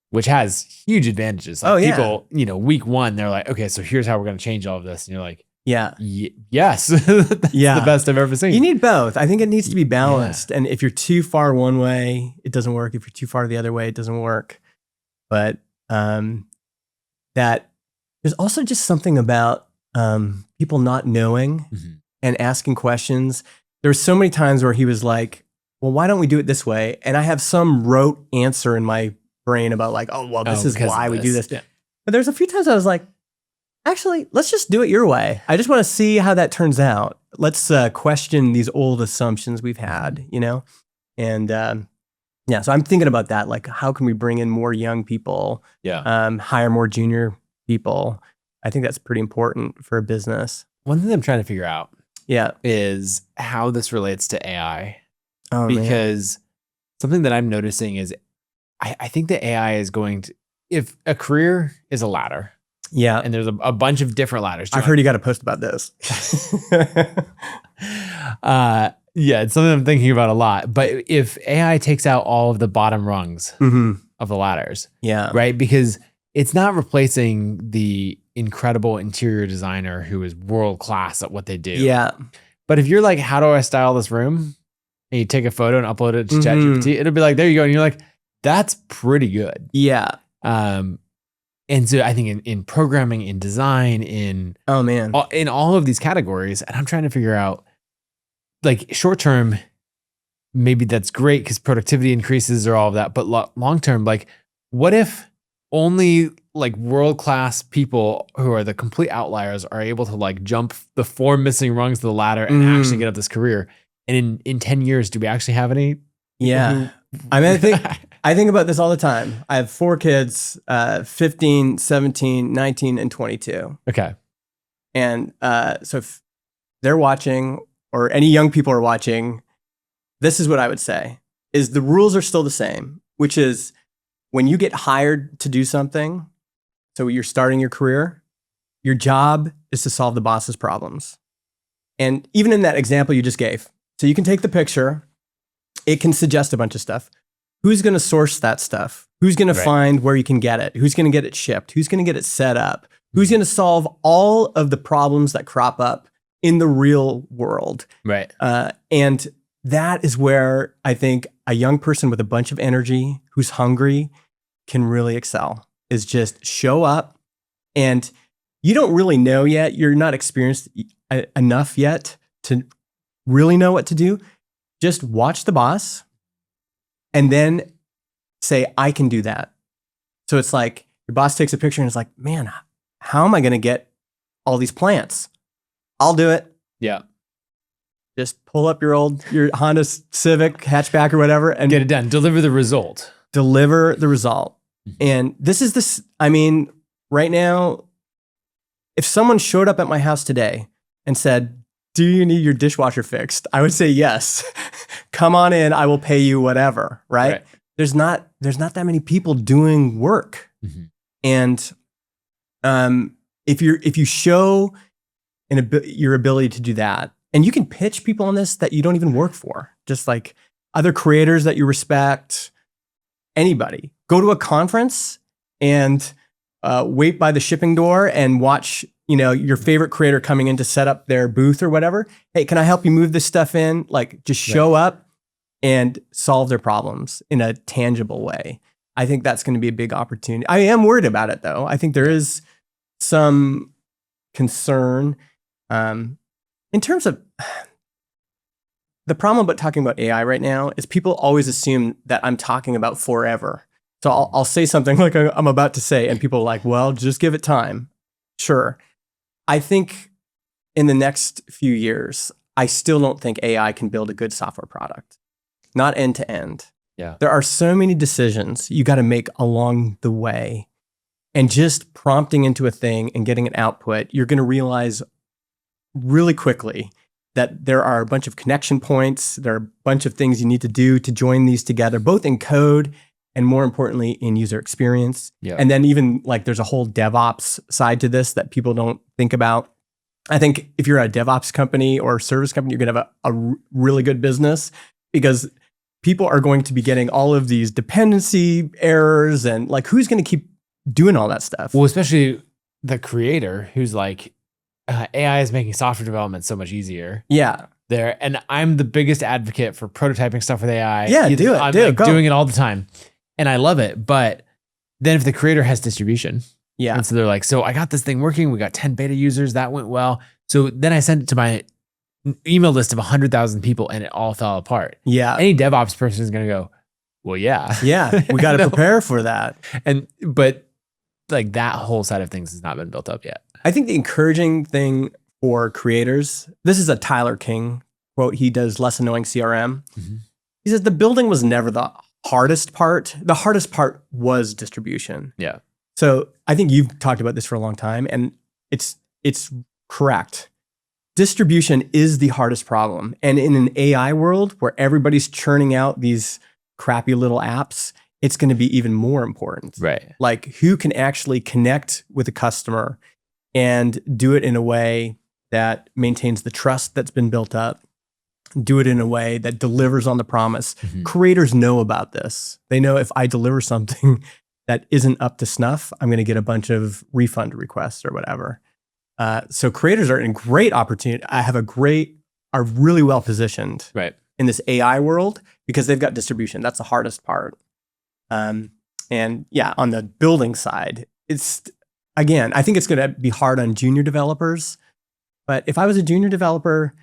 which has huge advantages. Like people, week one, they're like, okay, so here's how we're going to change all of this. And you're like, yes, that's the best I've ever seen. You need both. I think it needs to be balanced. And if you're too far one way, it doesn't work. If you're too far the other way, it doesn't work. But that there's also just something about people not knowing and asking questions. There were so many times where he was like, well, why don't we do it this way? And I have some rote answer in my brain about like, this is why we do this. Yeah. But there's a few times I was like, actually, let's just do it your way. I just want to see how that turns out. Let's question these old assumptions we've had, And so I'm thinking about that. Like, how can we bring in more young people? Hire more junior people. I think that's pretty important for a business. One thing I'm trying to figure out is how this relates to AI. Because something that I'm noticing is I think that AI is going to, if a career is a ladder, and there's a bunch of different ladders. I've heard you got a post about this. It's something I'm thinking about a lot. But if AI takes out all of the bottom rungs of the ladders, right? Because it's not replacing the incredible interior designer who is world class at what they do. Yeah. But if you're like, how do I style this room? And you take a photo and upload it to Mhm. ChatGPT, it'll be like, there you go. And you're like, that's pretty good. Yeah. And so I think in programming, in design, in all of these categories, and I'm trying to figure out, like, short term, maybe that's great because productivity increases or all of that. But long term, like, what if only like world-class people who are the complete outliers are able to like jump the 4 missing rungs of the ladder and actually get up this career? And in 10 years, do we actually have any? Yeah. I mean, I think about this all the time. I have 4 kids, 15, 17, 19, and 22. Okay. And so if they're watching, or any young people are watching, this is what I would say, is the rules are still the same, which is when you get hired to do something, so you're starting your career, your job is to solve the boss's problems. And even in that example you just gave, so you can take the picture, it can suggest a bunch of stuff. Who's going to source that stuff? Who's going to find where you can get it? Who's going to get it shipped? Who's going to get it set up? Who's going to solve all of the problems that crop up in the real world? Right. And that is where I think a young person with a bunch of energy who's hungry can really excel, is just show up. And you don't really know yet. You're not experienced enough yet to really know what to do. Just watch the boss and then say, I can do that. So it's like your boss takes a picture and it's like, man, how am I going to get all these plants? I'll do it. Yeah. Just pull up your Honda Civic hatchback or whatever and get it done. Deliver the result. Deliver the result. And I mean, right now, if someone showed up at my house today and said, do you need your dishwasher fixed? I would say yes. Come on in. I will pay you whatever. Right? There's not that many people doing work. Mm-hmm. And if you show your ability to do that, and you can pitch people on this that you don't even work for, just like other creators that you respect, anybody. Go to a conference and wait by the shipping door and watch, your favorite creator coming in to set up their booth or whatever. Hey, can I help you move this stuff in? Like, just show up and solve their problems in a tangible way. I think that's going to be a big opportunity. I am worried about it, though. I think there is some concern in terms of the problem about talking about AI right now is people always assume that I'm talking about forever. So I'll say something like I'm about to say, and people are like, well, just give it time. Sure. I think in the next few years, I still don't think AI can build a good software product, not end to end. Yeah. There are so many decisions you got to make along the way, and just prompting into a thing and getting an output, you're going to realize really quickly that there are a bunch of connection points. There are a bunch of things you need to do to join these together, both in code and more importantly, in user experience. Yeah. And then even like there's a whole DevOps side to this that people don't think about. I think if you're a DevOps company or service company, you're going to have a really good business because people are going to be getting all of these dependency errors and like, who's going to keep doing all that stuff? Well, especially the creator who's like, AI is making software development so much easier. Yeah. There. And I'm the biggest advocate for prototyping stuff with AI. Yeah, do it. I'm go. doing it all the time. And I love it. But then if the creator has distribution. Yeah. And so they're like, so I got this thing working. We got 10 beta users. That went well. So then I sent it to my email list of 100,000 people and it all fell apart. Yeah. Any DevOps person is going to go, well, yeah. Yeah. We got to prepare for that. But like that whole side of things has not been built up yet. I think the encouraging thing for creators, this is a Tyler King quote. He does Less Annoying CRM. Mm-hmm. He says, the building was never the hardest part. The hardest part was distribution. Yeah. So I think you've talked about this for a long time, and it's correct. Distribution is the hardest problem. And in an AI world where everybody's churning out these crappy little apps, it's going to be even more important. Right. Like who can actually connect with a customer and do it in a way that maintains the trust that's been built up, do it in a way that delivers on the promise. Mm-hmm. Creators know about this. They know if I deliver something that isn't up to snuff, I'm going to get a bunch of refund requests or whatever. So creators are in great opportunity. Are really well positioned Right. in this AI world because they've got distribution. That's the hardest part. And yeah, on the building side, again, I think it's going to be hard on junior developers. But if I was a junior developer,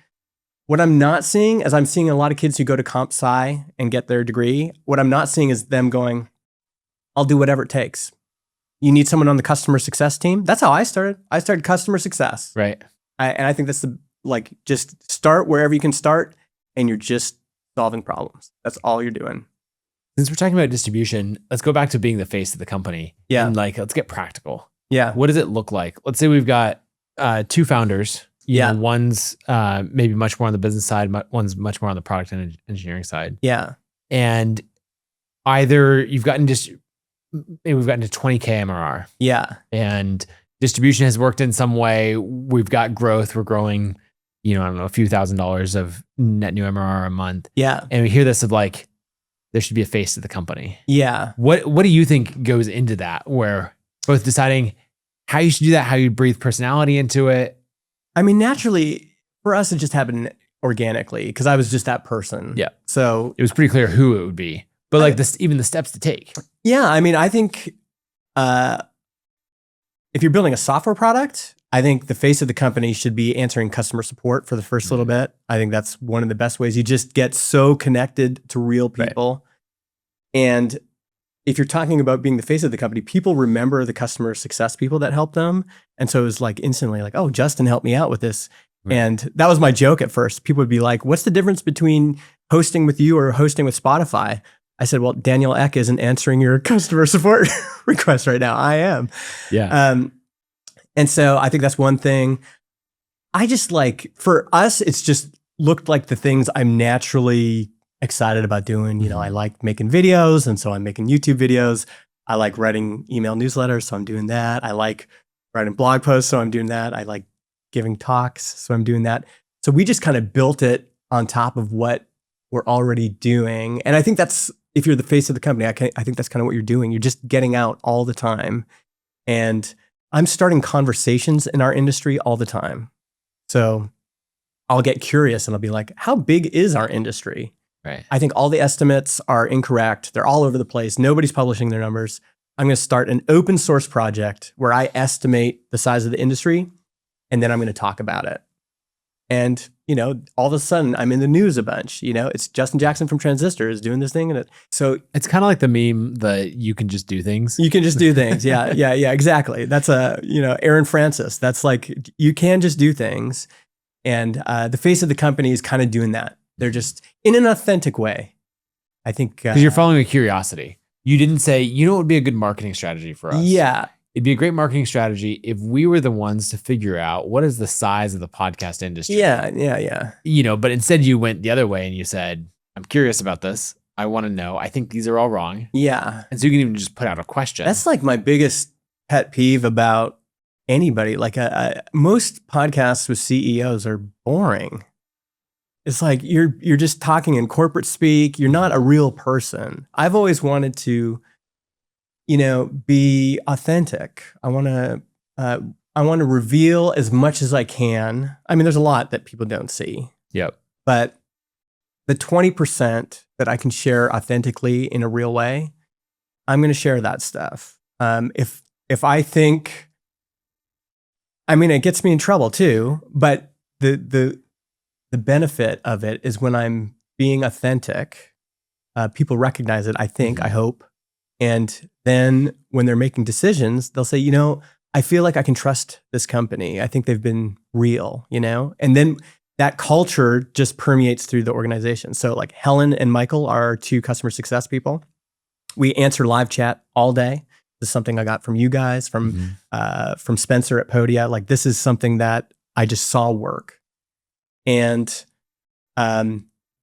what I'm not seeing is I'm seeing a lot of kids who go to comp sci and get their degree. What I'm not seeing is them going, I'll do whatever it takes. You need someone on the customer success team. That's how I started. I started customer success. Right. And I think that's just start wherever you can start and you're just solving problems. That's all you're doing. Since we're talking about distribution, let's go back to being the face of the company. Yeah. And let's get practical. Yeah. What does it look like? Let's say we've got two founders. You know, one's maybe much more on the business side, one's much more on the product and engineering side. Yeah. And either we've gotten to 20K MRR. Yeah. And distribution has worked in some way. We've got growth. We're growing, I don't know, a few $1,000s of net new MRR a month. Yeah. And we hear this of there should be a face to the company. Yeah. What do you think goes into that? Where both deciding how you should do that, how you breathe personality into it. I mean, naturally, for us, it just happened organically because I was just that person. Yeah. So it was pretty clear who it would be, but even the steps to take. Yeah. I mean, I think if you're building a software product, I think the face of the company should be answering customer support for the first little bit. I think that's one of the best ways. You just get so connected to real people. Right. And if you're talking about being the face of the company, people remember the customer success people that helped them. And so it was instantly oh, Justin helped me out with this. Right. And that was my joke at first. People would be like, what's the difference between hosting with you or hosting with Spotify? I said, well, Daniel Ek isn't answering your customer support request right now. I am. Yeah. And so I think that's one thing. I just for us, it's just looked like the things I'm naturally excited about doing. You know, I like making videos. And so I'm making YouTube videos. I like writing email newsletters. So I'm doing that. I like writing blog posts. So I'm doing that. I like giving talks. So I'm doing that. So we just kind of built it on top of what we're already doing. And I think that's, if you're the face of the company, I think that's kind of what you're doing. You're just getting out all the time. And I'm starting conversations in our industry all the time. So I'll get curious and I'll be like, how big is our industry? Right. I think all the estimates are incorrect. They're all over the place. Nobody's publishing their numbers. I'm going to start an open source project where I estimate the size of the industry, and then I'm going to talk about it. And, all of a sudden I'm in the news a bunch. It's Justin Jackson from Transistor is doing this thing. So it's kind of like the meme that you can just do things. You can just do things. Yeah, exactly. That's Aaron Francis. That's you can just do things. And the face of the company is kind of doing that. They're just in an authentic way. I think. Because you're following a curiosity. You didn't say, what would be a good marketing strategy for us? Yeah. It'd be a great marketing strategy if we were the ones to figure out what is the size of the podcast industry. Yeah. But instead you went the other way and you said, I'm curious about this. I want to know. I think these are all wrong. Yeah. And so you can even just put out a question. That's my biggest pet peeve about anybody. Most podcasts with CEOs are boring. It's you're just talking in corporate speak. You're not a real person. I've always wanted to be authentic. I want to reveal as much as I can. I mean, there's a lot that people don't see. Yep. But the 20% that I can share authentically in a real way, I'm going to share that stuff. If I think, it gets me in trouble too, but the benefit of it is when I'm being authentic, people recognize it, I think, I hope. And then when they're making decisions, they'll say, I feel like I can trust this company. I think they've been real, and then that culture just permeates through the organization. So Helen and Michael are two customer success people. We answer live chat all day. This is something I got from you guys, from Spencer at Podia. This is something that I just saw work. And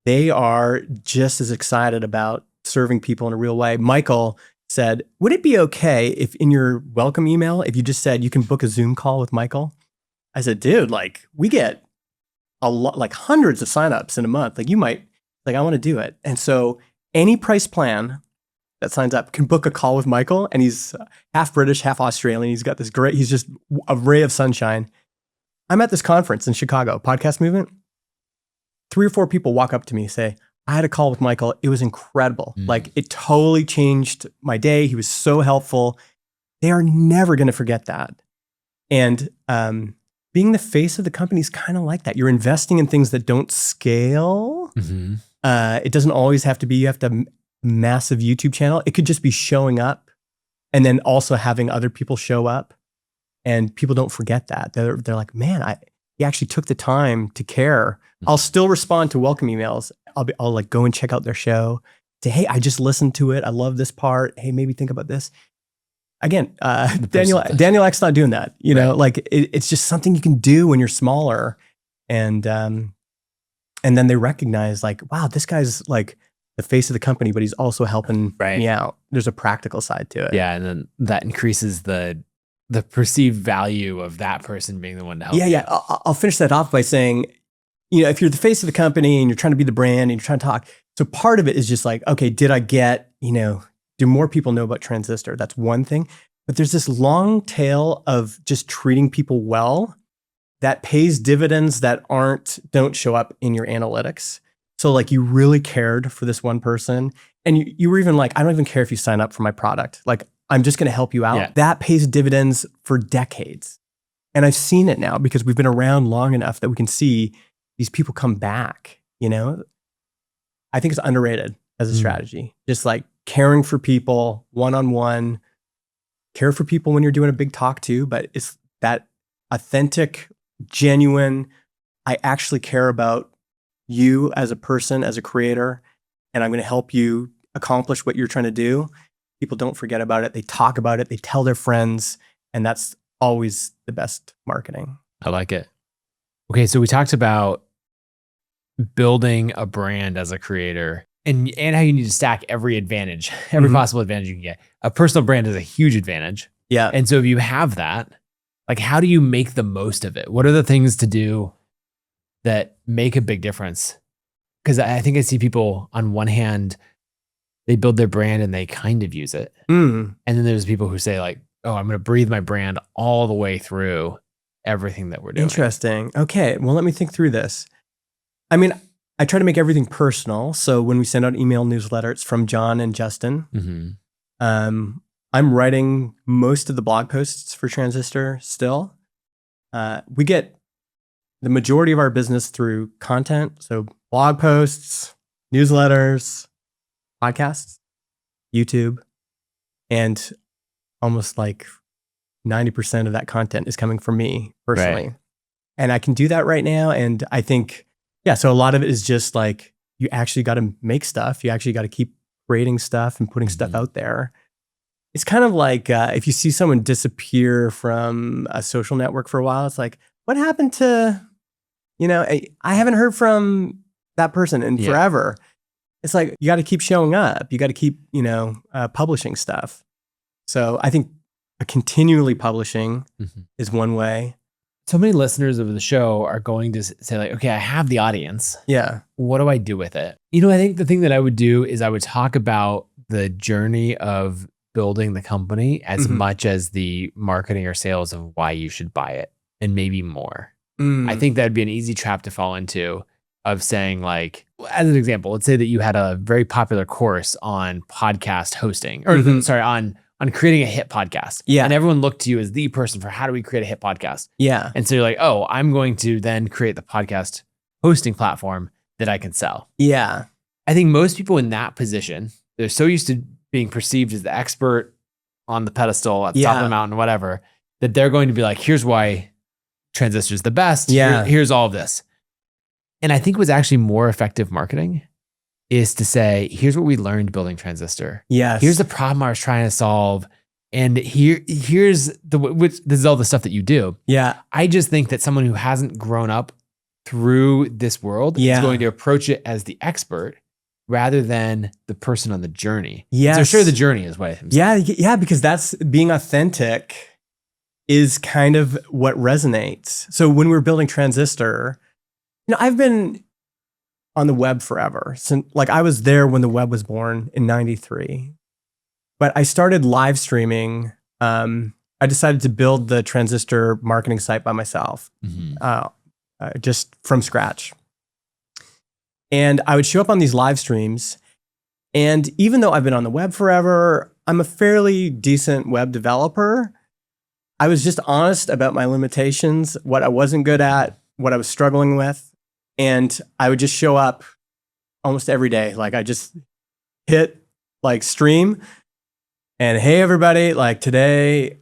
they are just as excited about serving people in a real way. Michael said, would it be okay if in your welcome email, if you just said you can book a Zoom call with Michael? I said, dude, we get a lot, hundreds of signups in a month. You might, I want to do it. And so any price plan that signs up can book a call with Michael, and he's half British, half Australian. He's got this he's just a ray of sunshine. I'm at this conference in Chicago, podcast movement. 3 or 4 people walk up to me and say, I had a call with Michael. It was incredible. Like, it totally changed my day. He was so helpful. They are never going to forget that. And being the face of the company is kind of like that. You're investing in things that don't scale. It doesn't always have to be, you have to have a massive YouTube channel. It could just be showing up and then also having other people show up. And people don't forget that. They're like, man, he actually took the time to care. I'll still respond to welcome emails. I'll like go and check out their show. Say, hey, I just listened to it. I love this part. Hey, maybe think about this. Again, Daniel Eck's not doing that. You know, like it's just something you can do when you're smaller. And then they recognize like, wow, this guy's like the face of the company, but he's also helping me out. There's a practical side to it. Yeah. And then that increases the perceived value of that person being the one to help you. Yeah. I'll finish that off by saying, you know, if you're the face of the company and you're trying to be the brand and you're trying to talk, so part of it is just like, okay, did I get, you know, do more people know about Transistor? That's one thing. But there's this long tail of just treating people well that pays dividends that don't show up in your analytics. So like you really cared for this one person and you were even like, I don't even care if you sign up for my product. Like, I'm just going to help you out. Yeah. That pays dividends for decades. And I've seen it now because we've been around long enough that we can see these people come back, you know? I think it's underrated as a strategy. Just like caring for people one-on-one, care for people when you're doing a big talk too, but it's that authentic, genuine, I actually care about you as a person, as a creator, and I'm going to help you accomplish what you're trying to do. People don't forget about it. They talk about it. They tell their friends. And that's always the best marketing. I like it. Okay. So we talked about building a brand as a creator and how you need to stack every advantage, every possible advantage you can get. A personal brand is a huge advantage. Yeah. And so if you have that, like, how do you make the most of it? What are the things to do that make a big difference? Because I think I see people on one hand, they build their brand and they kind of use it. And then there's people who say like, oh, I'm going to breathe my brand all the way through everything that we're doing. Interesting. Okay. Well, let me think through this. I mean, I try to make everything personal. So when we send out email newsletters from John and Justin, I'm writing most of the blog posts for Transistor still. We get the majority of our business through content. So blog posts, newsletters, podcasts, YouTube, and almost like 90% of that content is coming from me personally. Right. And I can do that right now. And I think, yeah, so a lot of it is just like, you actually got to make stuff. You actually got to keep creating stuff and putting stuff out there. It's kind of like if you see someone disappear from a social network for a while, it's like, what happened to, you know, I haven't heard from that person in forever. It's like, you got to keep showing up. You got to keep, you know, publishing stuff. So I think continually publishing is one way. So many listeners of the show are going to say like, okay, I have the audience. Yeah. What do I do with it? You know, I think the thing that I would do is I would talk about the journey of building the company as much as the marketing or sales of why you should buy it, and maybe more. I think that'd be an easy trap to fall into, of saying like, as an example, let's say that you had a very popular course on podcast hosting, or on creating a hit podcast. Yeah. And everyone looked to you as the person for how do we create a hit podcast? Yeah. And so you're like, oh, I'm going to then create the podcast hosting platform that I can sell. Yeah. I think most people in that position, they're so used to being perceived as the expert on the pedestal at the top of the mountain, whatever, that they're going to be like, here's why Transistor is the best. Yeah. Here's all of this. And I think what's actually more effective marketing is to say, here's what we learned building Transistor. Yes. Here's the problem I was trying to solve. And here's this is all the stuff that you do. Yeah. I just think that someone who hasn't grown up through this world is going to approach it as the expert rather than the person on the journey. Yeah. So sure, the journey is what I'm saying. Yeah, because that's being authentic is kind of what resonates. So when we were building Transistor, you know, I've been on the web forever. Since, like, I was there when the web was born in 93. But I started live streaming. I decided to build the Transistor marketing site by myself, just from scratch. And I would show up on these live streams. And even though I've been on the web forever, I'm a fairly decent web developer. I was just honest about my limitations, what I wasn't good at, what I was struggling with. And I would just show up almost every day. Like I just hit like stream and hey, everybody, like today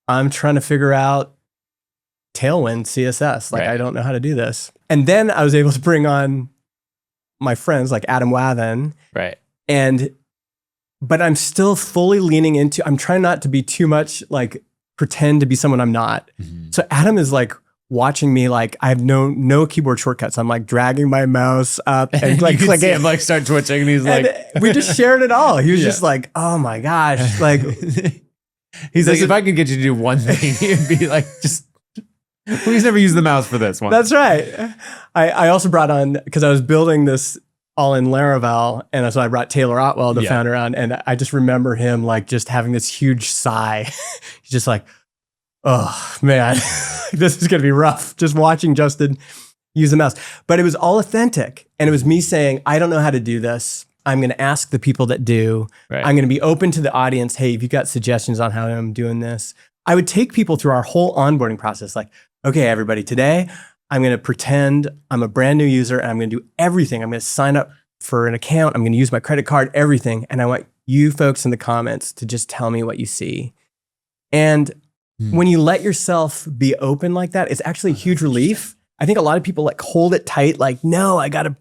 I'm trying to figure out Tailwind CSS. Like I don't know how to do this. And then I was able to bring on my friends like Adam Wathen. Right. But I'm still fully leaning into, I'm trying not to be too much like pretend to be someone I'm not. So Adam is like watching me, like I have no keyboard shortcuts. I'm like dragging my mouse up and like clicking. Him, like start twitching and he's like, we just shared it all. He was just like, oh my gosh. Like, he's like, if I could get you to do one thing, he'd be like, just please never use the mouse for this one. That's right. I also brought on, because I was building this all in Laravel, and so I brought Taylor Otwell, the founder, on, and I just remember him like just having this huge sigh. He's just like, oh man, this is gonna be rough. Just watching Justin use the mouse. But it was all authentic, and it was me saying, I don't know how to do this. I'm gonna ask the people that do. Right. I'm gonna be open to the audience. Hey, if you got suggestions on how I'm doing this, I would take people through our whole onboarding process. Like, okay, everybody, today I'm going to pretend I'm a brand new user and I'm going to do everything. I'm going to sign up for an account. I'm going to use my credit card, everything. And I want you folks in the comments to just tell me what you see. And when you let yourself be open like that, it's actually a huge relief. I think a lot of people like hold it tight. Like, no, I got to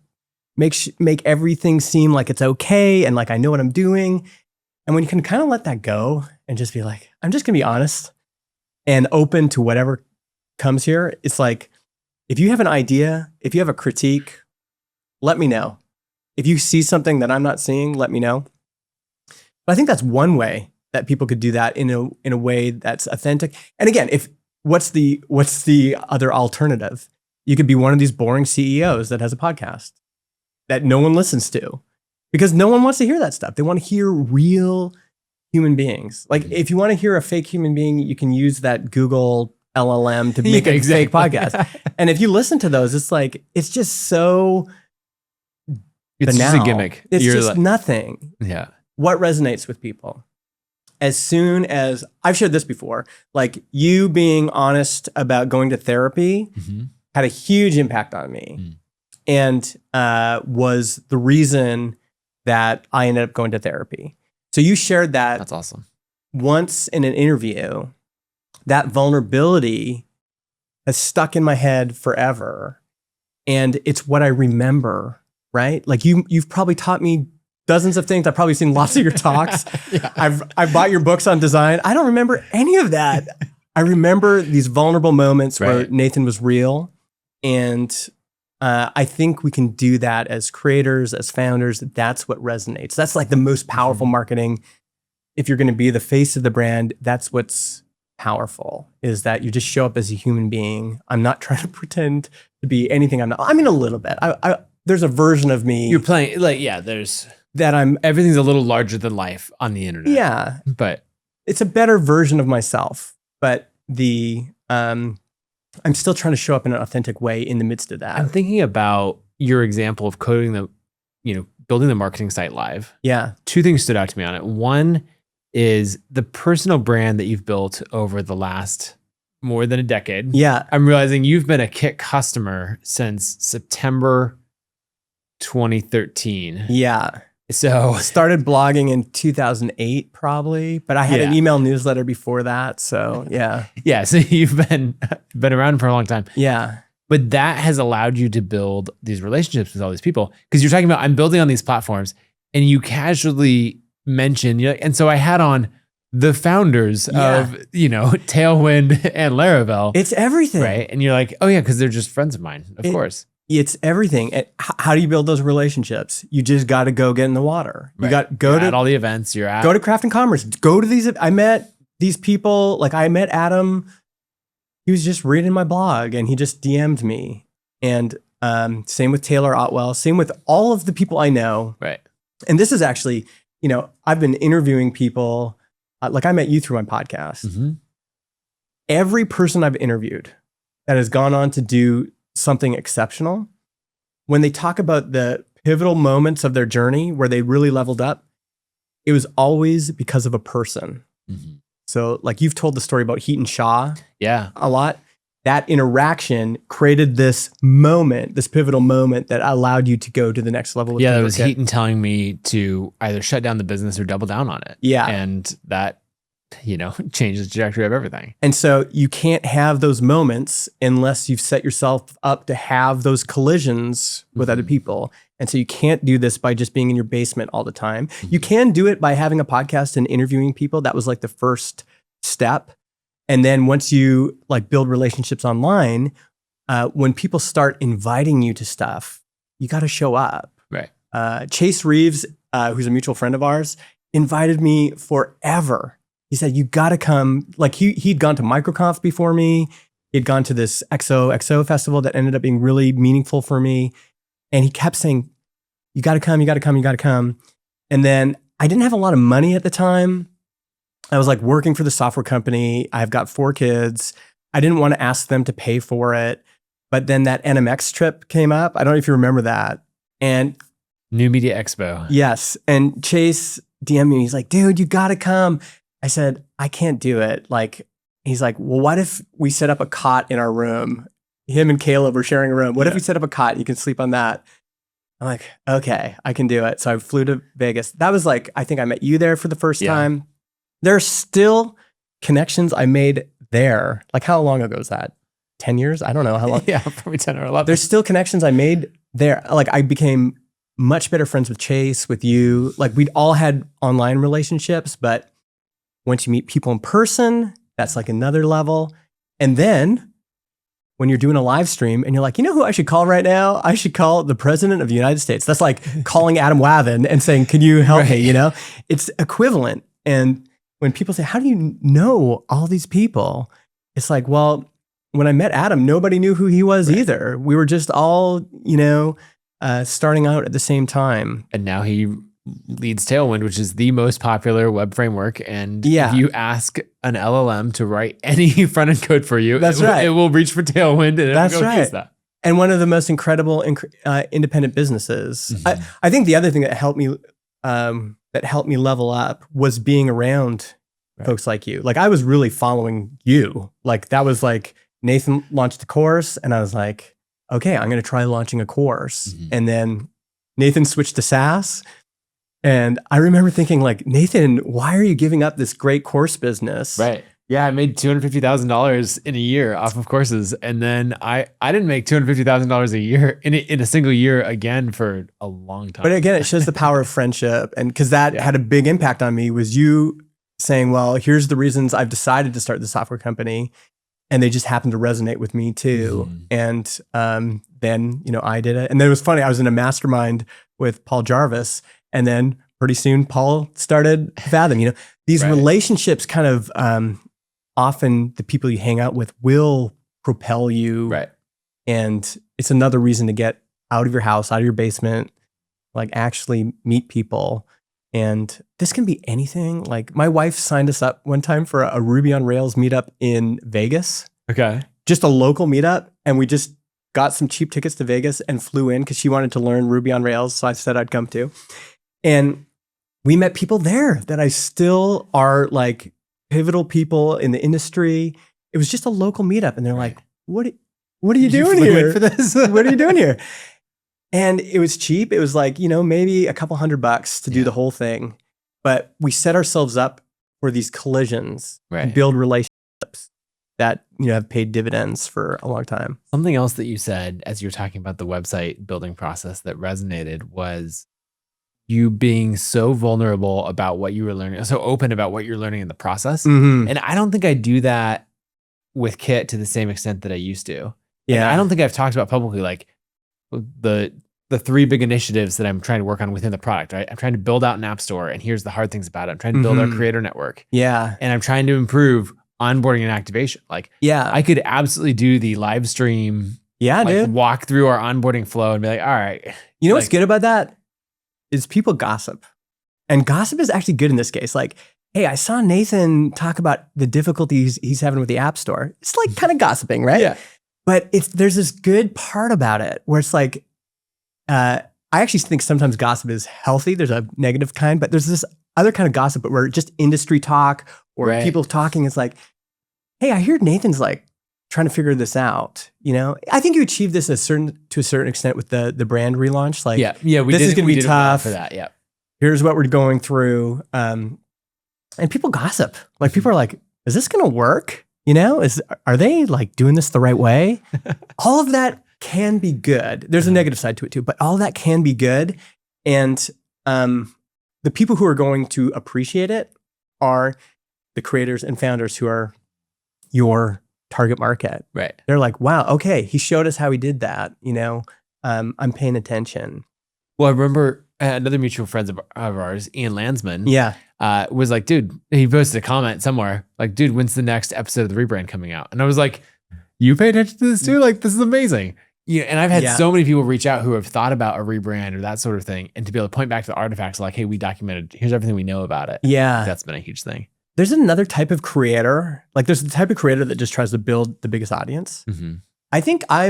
make everything seem like it's okay. And like, I know what I'm doing. And when you can kind of let that go and just be like, I'm just going to be honest and open to whatever comes here. It's like, if you have an idea, if you have a critique, let me know. If you see something that I'm not seeing, let me know. But I think that's one way that people could do that in a way that's authentic. And again, what's the other alternative? You could be one of these boring CEOs that has a podcast that no one listens to, because no one wants to hear that stuff. They want to hear real human beings. Like if you want to hear a fake human being, you can use that Google LLM to make a fake podcast. And if you listen to those, it's like, it's just so it's banal. Just a gimmick. It's just like, nothing. Yeah. What resonates with people? As soon as, I've shared this before, like you being honest about going to therapy had a huge impact on me and was the reason that I ended up going to therapy. So you shared that. That's awesome. Once in an interview. That vulnerability has stuck in my head forever. And it's what I remember, right? Like you've probably taught me dozens of things. I've probably seen lots of your talks. I've bought your books on design. I don't remember any of that. I remember these vulnerable moments where Nathan was real. And I think we can do that as creators, as founders. That's what resonates. That's like the most powerful marketing. If you're going to be the face of the brand, that's what's powerful, is that you just show up as a human being. I'm not trying to pretend to be anything I'm not. I mean, a little bit. There's a version of me. You're playing, like, there's that everything's a little larger than life on the internet. Yeah. But it's a better version of myself. But I'm still trying to show up in an authentic way in the midst of that. I'm thinking about your example of building the marketing site live. Yeah. Two things stood out to me on it. One is the personal brand that you've built over the last more than a decade. Yeah. I'm realizing you've been a Kik customer since September 2013. Yeah. So started blogging in 2008 probably, but I had an email newsletter before that. So yeah. Yeah. So you've been around for a long time. Yeah. But that has allowed you to build these relationships with all these people. Because you're talking about, I'm building on these platforms, and you casually mention, and so I had on the founders of, Tailwind and Laravel. It's everything. Right. And you're like, oh yeah, because they're just friends of mine. Of course. It's everything. How do you build those relationships? You just got to go get in the water. You got you're at all the events. Go to Craft and Commerce. Go to these. I met these people. Like I met Adam. He was just reading my blog and he just DM'd me. And same with Taylor Otwell. Same with all of the people I know. Right. And this is actually I've been interviewing people. Like I met you through my podcast. Mm-hmm. Every person I've interviewed that has gone on to do something exceptional, when they talk about the pivotal moments of their journey where they really leveled up, it was always because of a person. Mm-hmm. So like you've told the story about Heaton Shaw a lot. That interaction created this moment, this pivotal moment that allowed you to go to the next level. With that was Heaton telling me to either shut down the business or double down on it. Yeah. And that, changed the trajectory of everything. And so you can't have those moments unless you've set yourself up to have those collisions with other people. And so you can't do this by just being in your basement all the time. You can do it by having a podcast and interviewing people. That was like the first step. And then once you like build relationships online, when people start inviting you to stuff, you got to show up. Right. Chase Reeves, who's a mutual friend of ours, invited me forever. He said, you got to come. Like he'd gone to MicroConf before me. He'd gone to this XO festival that ended up being really meaningful for me. And he kept saying, you got to come, you got to come, you got to come. And then I didn't have a lot of money at the time. I was like working for the software company. I've got 4 kids. I didn't want to ask them to pay for it. But then that NMX trip came up. I don't know if you remember that. And New Media Expo. Yes. And Chase DM'd me. He's like, dude, you got to come. I said, I can't do it. Like, he's like, well, what if we set up a cot in our room? Him and Caleb were sharing a room. What if we set up a cot and you can sleep on that? I'm like, okay, I can do it. So I flew to Vegas. That was like, I think I met you there for the first time. There are still connections I made there. Like, how long ago was that? 10 years? I don't know how long. Yeah, probably 10 or 11. There's still connections I made there. Like, I became much better friends with Chase, with you. Like, we'd all had online relationships, but once you meet people in person, that's like another level. And then when you're doing a live stream and you're like, you know who I should call right now? I should call the president of the United States. That's like calling Adam Wavin and saying, can you help me? It's equivalent. And when people say, how do you know all these people? It's like, well, when I met Adam, nobody knew who he was either. We were just all, starting out at the same time. And now he leads Tailwind, which is the most popular web framework. And if you ask an LLM to write any front-end code for you, it will reach for Tailwind and it will go use that. And one of the most incredible independent businesses. Mm-hmm. I think the other thing that helped me level up was being around folks like you. Like, I was really following you. Like, that was like Nathan launched a course and I was like, okay, I'm going to try launching a course. Mm-hmm. And then Nathan switched to SaaS. And I remember thinking, like, Nathan, why are you giving up this great course business? Right. Yeah, I made $250,000 in a year off of courses. And then I didn't make $250,000 a year in a single year again for a long time. But again, it shows the power of friendship. And because that had a big impact on me, was you saying, well, here's the reasons I've decided to start the software company. And they just happened to resonate with me too. Mm. And then, I did it. And then it was funny. I was in a mastermind with Paul Jarvis. And then pretty soon Paul started Fathom. These relationships kind of often the people you hang out with will propel you. Right. And it's another reason to get out of your house, out of your basement, like actually meet people. And this can be anything. Like, my wife signed us up one time for a Ruby on Rails meetup in Vegas. Okay. Just a local meetup. And we just got some cheap tickets to Vegas and flew in because she wanted to learn Ruby on Rails. So I said I'd come too. And we met people there that I still are like pivotal people in the industry. It was just a local meetup. And they're like, what are you doing here? For this? What are you doing here? And it was cheap. It was like, maybe a couple $100 to do the whole thing. But we set ourselves up for these collisions and build relationships that, have paid dividends for a long time. Something else that you said as you were talking about the website building process that resonated was you being so vulnerable about what you were learning, so open about what you're learning in the process. Mm-hmm. And I don't think I do that with Kit to the same extent that I used to. Yeah. And I don't think I've talked about publicly, like, the 3 big initiatives that I'm trying to work on within the product, right? I'm trying to build out an app store, and here's the hard things about it. I'm trying to build our creator network. Yeah. And I'm trying to improve onboarding and activation. Like, I could absolutely do the live stream. Yeah, dude. Walk through our onboarding flow and be like, all right. What's good about that is people gossip. And gossip is actually good in this case. Like, hey, I saw Nathan talk about the difficulties he's having with the App Store. It's like kind of gossiping, right? Yeah. But there's this good part about it where it's like, I actually think sometimes gossip is healthy. There's a negative kind, but there's this other kind of gossip where just industry talk or people talking is like, hey, I hear Nathan's like trying to figure this out. You know, I think you achieved this to a certain extent with the brand relaunch. Like, this is going to be tough for that. Yeah. Here's what we're going through. And people gossip. Like people are like, is this going to work? You know, are they like doing this the right way? All of that can be good. There's a negative side to it too, but all that can be good. And the people who are going to appreciate it are the creators and founders who are your target market. Right. They're like, wow, okay, he showed us how he did that. You know, I'm paying attention. Well, I remember another mutual friend of ours, Ian Landsman, was like, dude, he posted a comment somewhere, like, dude, when's the next episode of the rebrand coming out? And I was like, you pay attention to this too? Like, this is amazing. Yeah, and I've had so many people reach out who have thought about a rebrand or that sort of thing, and to be able to point back to the artifacts, like, hey, we documented, here's everything we know about it. Yeah. That's been a huge thing. There's another type of creator, like there's the type of creator that just tries to build the biggest audience. Mm-hmm. I think I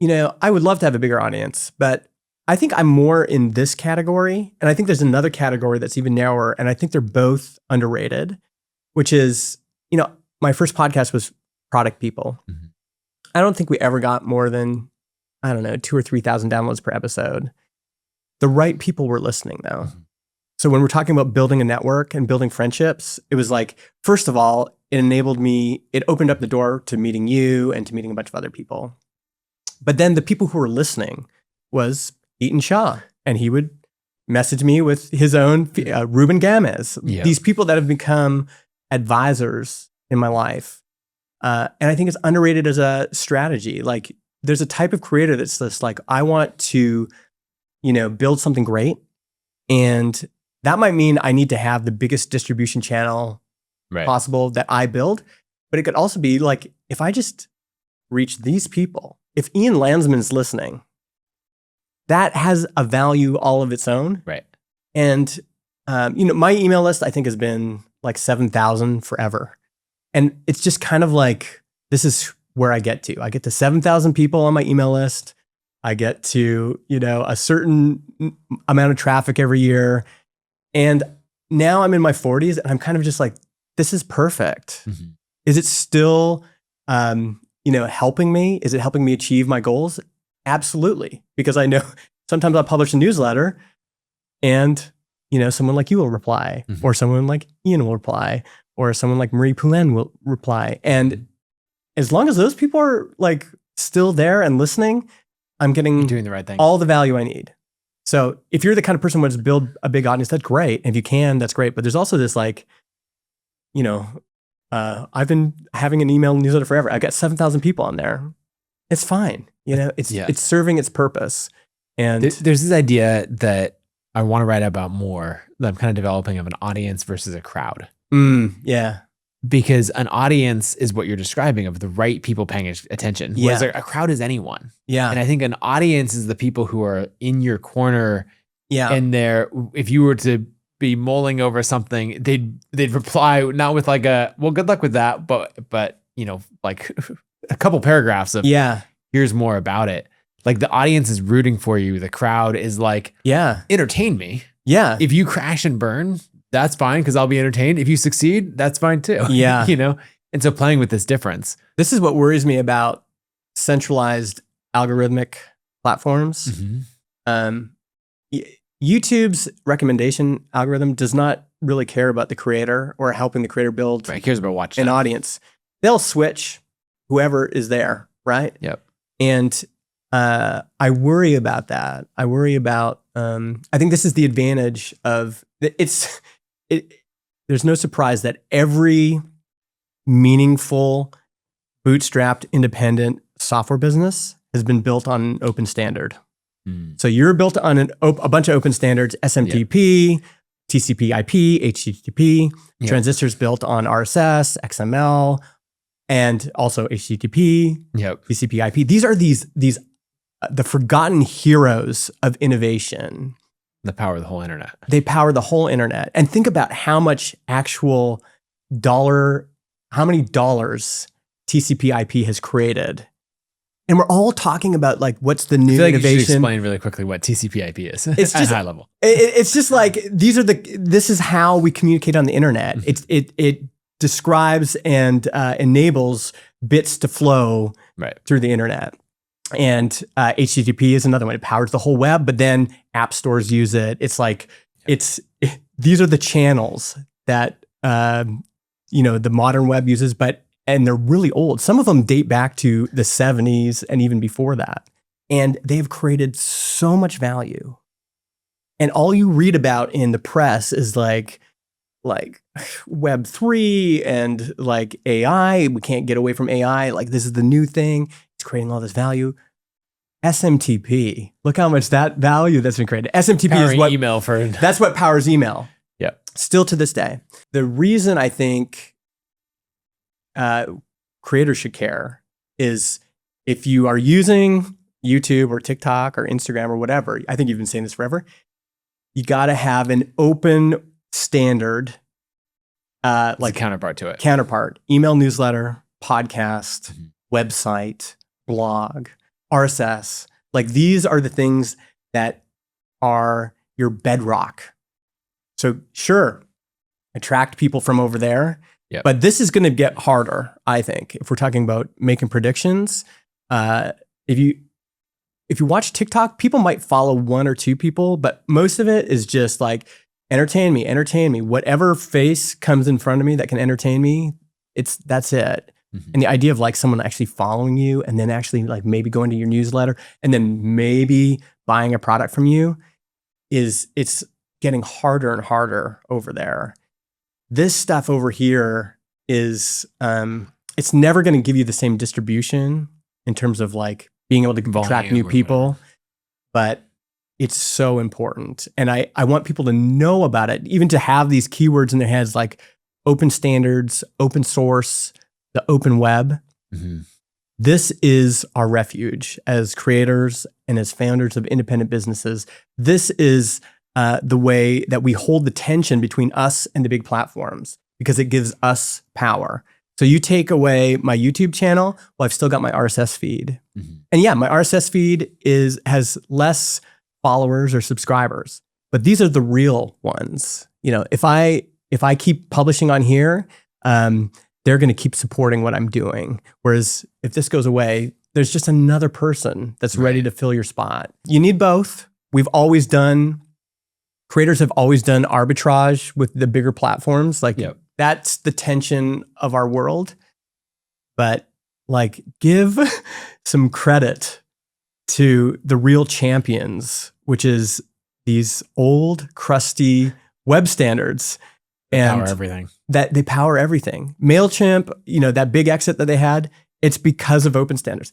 would love to have a bigger audience, but I think I'm more in this category. And I think there's another category that's even narrower. And I think they're both underrated, which is, my first podcast was product people. Mm-hmm. I don't think we ever got more than, 2,000 or 3,000 downloads per episode. The right people were listening though. Mm-hmm. So when we're talking about building a network and building friendships, it was like, first of all, it opened up the door to meeting you and to meeting a bunch of other people. But then the people who were listening was Eaton Shaw, and he would message me with his own Ruben Gamez, these people that have become advisors in my life. And I think it's underrated as a strategy. Like there's a type of creator that's just like, I want to, build something great. And that might mean I need to have the biggest distribution channel possible that I build. But it could also be like, if I just reach these people, if Ian Landsman's listening, that has a value all of its own. Right. And, my email list, I think, has been like 7,000 forever. And it's just kind of like, this is where I get to. I get to 7,000 people on my email list. I get to, a certain amount of traffic every year. And now I'm in my 40s and I'm kind of just like, this is perfect. Mm-hmm. Is it still, helping me? Is it helping me achieve my goals? Absolutely. Because I know sometimes I'll publish a newsletter and, someone like you will reply, mm-hmm. or someone like Ian will reply, or someone like Marie Poulin will reply. And as long as those people are like still there and listening, I'm getting doing the right thing, all the value I need. So if you're the kind of person who wants to build a big audience, that's great. And if you can, that's great. But there's also this like, I've been having an email newsletter forever. I've got 7,000 people on there. It's fine. It's serving its purpose. And there's this idea that I want to write about more that I'm kind of developing of an audience versus a crowd. Yeah. Because an audience is what you're describing of the right people paying attention. Whereas a crowd is anyone. Yeah. And I think an audience is the people who are in your corner. Yeah. And if you were to be mulling over something, they'd reply not with like well, good luck with that, but like a couple paragraphs of here's more about it. Like the audience is rooting for you. The crowd is like, entertain me. Yeah. If you crash and burn, that's fine because I'll be entertained. If you succeed, that's fine too. Yeah. And so playing with this difference. This is what worries me about centralized algorithmic platforms. Mm-hmm. YouTube's recommendation algorithm does not really care about the creator or helping the creator build cares about watching an audience. They'll switch whoever is there, right? Yep. And I worry about that. I worry about, I think this is the advantage of, there's no surprise that every meaningful, bootstrapped, independent software business has been built on an open standard. Mm. So you're built on a bunch of open standards, SMTP, TCP/IP, HTTP. Yep. Transistor's built on RSS, XML, and also HTTP, TCP/IP. These are the forgotten heroes of innovation. The power of the whole internet. They power the whole internet. And think about how much actual how many dollars TCP IP has created. And we're all talking about like, what's the new I feel like innovation? you should explain really quickly what TCP IP is It's at just, high level. It's just like, this is how we communicate on the internet. It describes and enables bits to flow through the internet. And HTTP is another one. It powers the whole web, but then app stores use it. It's like, these are the channels that, the modern web uses, and they're really old. Some of them date back to the 70s and even before that. And they've created so much value. And all you read about in the press is like Web3 and like AI. We can't get away from AI. Like, this is the new thing. It's creating all this value. SMTP. Look how much that value that's been created. SMTP Powering is what email that's what powers email. Yeah. Still to this day. The reason I think creators should care is if you are using YouTube or TikTok or Instagram or whatever, I think you've been saying this forever, you got to have an open standard, like a counterpart to it. Email newsletter, podcast, website, blog, RSS. Like, these are the things that are your bedrock. So sure, attract people from over there. Yep. But this is going to get harder, I think, if we're talking about making predictions. If you watch TikTok, people might follow one or two people, but most of it is just like, entertain me. Whatever face comes in front of me that can entertain me, that's it. And the idea of like someone actually following you and then actually like maybe going to your newsletter and then maybe buying a product from you it's getting harder and harder over there. This stuff over here is, it's never going to give you the same distribution in terms of like being able to attract new people, but it's so important. And I want people to know about it, even to have these keywords in their heads, like open standards, open source, the open web. This is our refuge as creators and as founders of independent businesses. This is the way that we hold the tension between us and the big platforms, because it gives us power. So you take away my YouTube channel, well, I've still got my RSS feed. And yeah, my RSS feed has less followers or subscribers, but these are the real ones. If I keep publishing on here, they're going to keep supporting what I'm doing. Whereas if this goes away, there's just another person that's ready to fill your spot. You need both. Creators have always done arbitrage with the bigger platforms. Like, that's the tension of our world. But like, give some credit to the real champions, which is these old, crusty web standards. And power everything. That they power everything. MailChimp, that big exit that they had, it's because of open standards.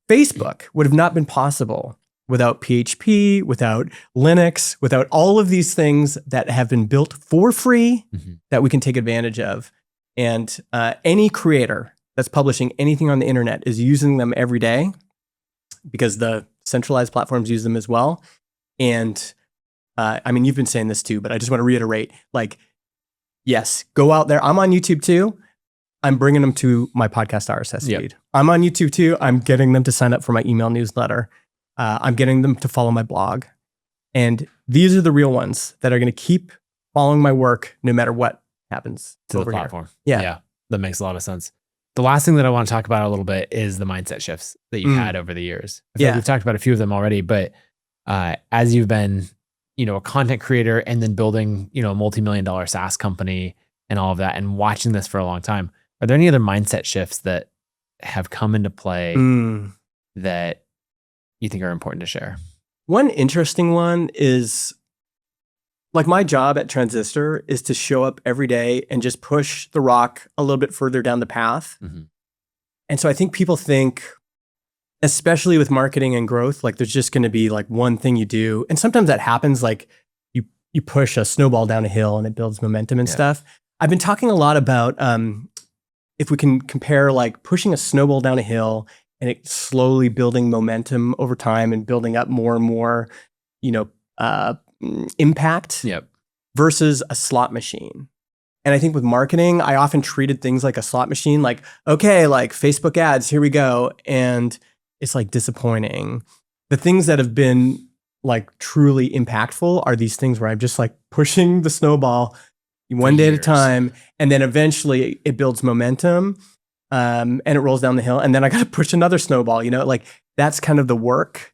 Facebook would have not been possible without PHP, without Linux, without all of these things that have been built for free that we can take advantage of. And any creator that's publishing anything on the internet is using them every day, because the centralized platforms use them as well. And you've been saying this too, but I just want to reiterate, like, yes, go out there. I'm on YouTube too. I'm bringing them to my podcast RSS feed. I'm on YouTube too. I'm getting them to sign up for my email newsletter. I'm getting them to follow my blog. And these are the real ones that are going to keep following my work no matter what happens to the over platform. Here. Yeah, that makes a lot of sense. The last thing that I want to talk about a little bit is the mindset shifts that you've had over the years. I feel like we've talked about a few of them already, but as you've been, a content creator and then building, a multi-million-dollar SaaS company and all of that, and watching this for a long time, are there any other mindset shifts that have come into play that you think are important to share? One interesting one is, like, my job at Transistor is to show up every day and just push the rock a little bit further down the path. And so I think people think, especially with marketing and growth, like there's just going to be like one thing you do. And sometimes that happens, like you push a snowball down a hill and it builds momentum and stuff. I've been talking a lot about if we can compare like pushing a snowball down a hill and it slowly building momentum over time and building up more and more, impact Yep. versus a slot machine. And I think with marketing, I often treated things like a slot machine, like, okay, like Facebook ads, here we go. And it's like disappointing. The things that have been like truly impactful are these things where I'm just like pushing the snowball one day at a time. And then eventually it builds momentum and it rolls down the hill. And then I got to push another snowball, like that's kind of the work.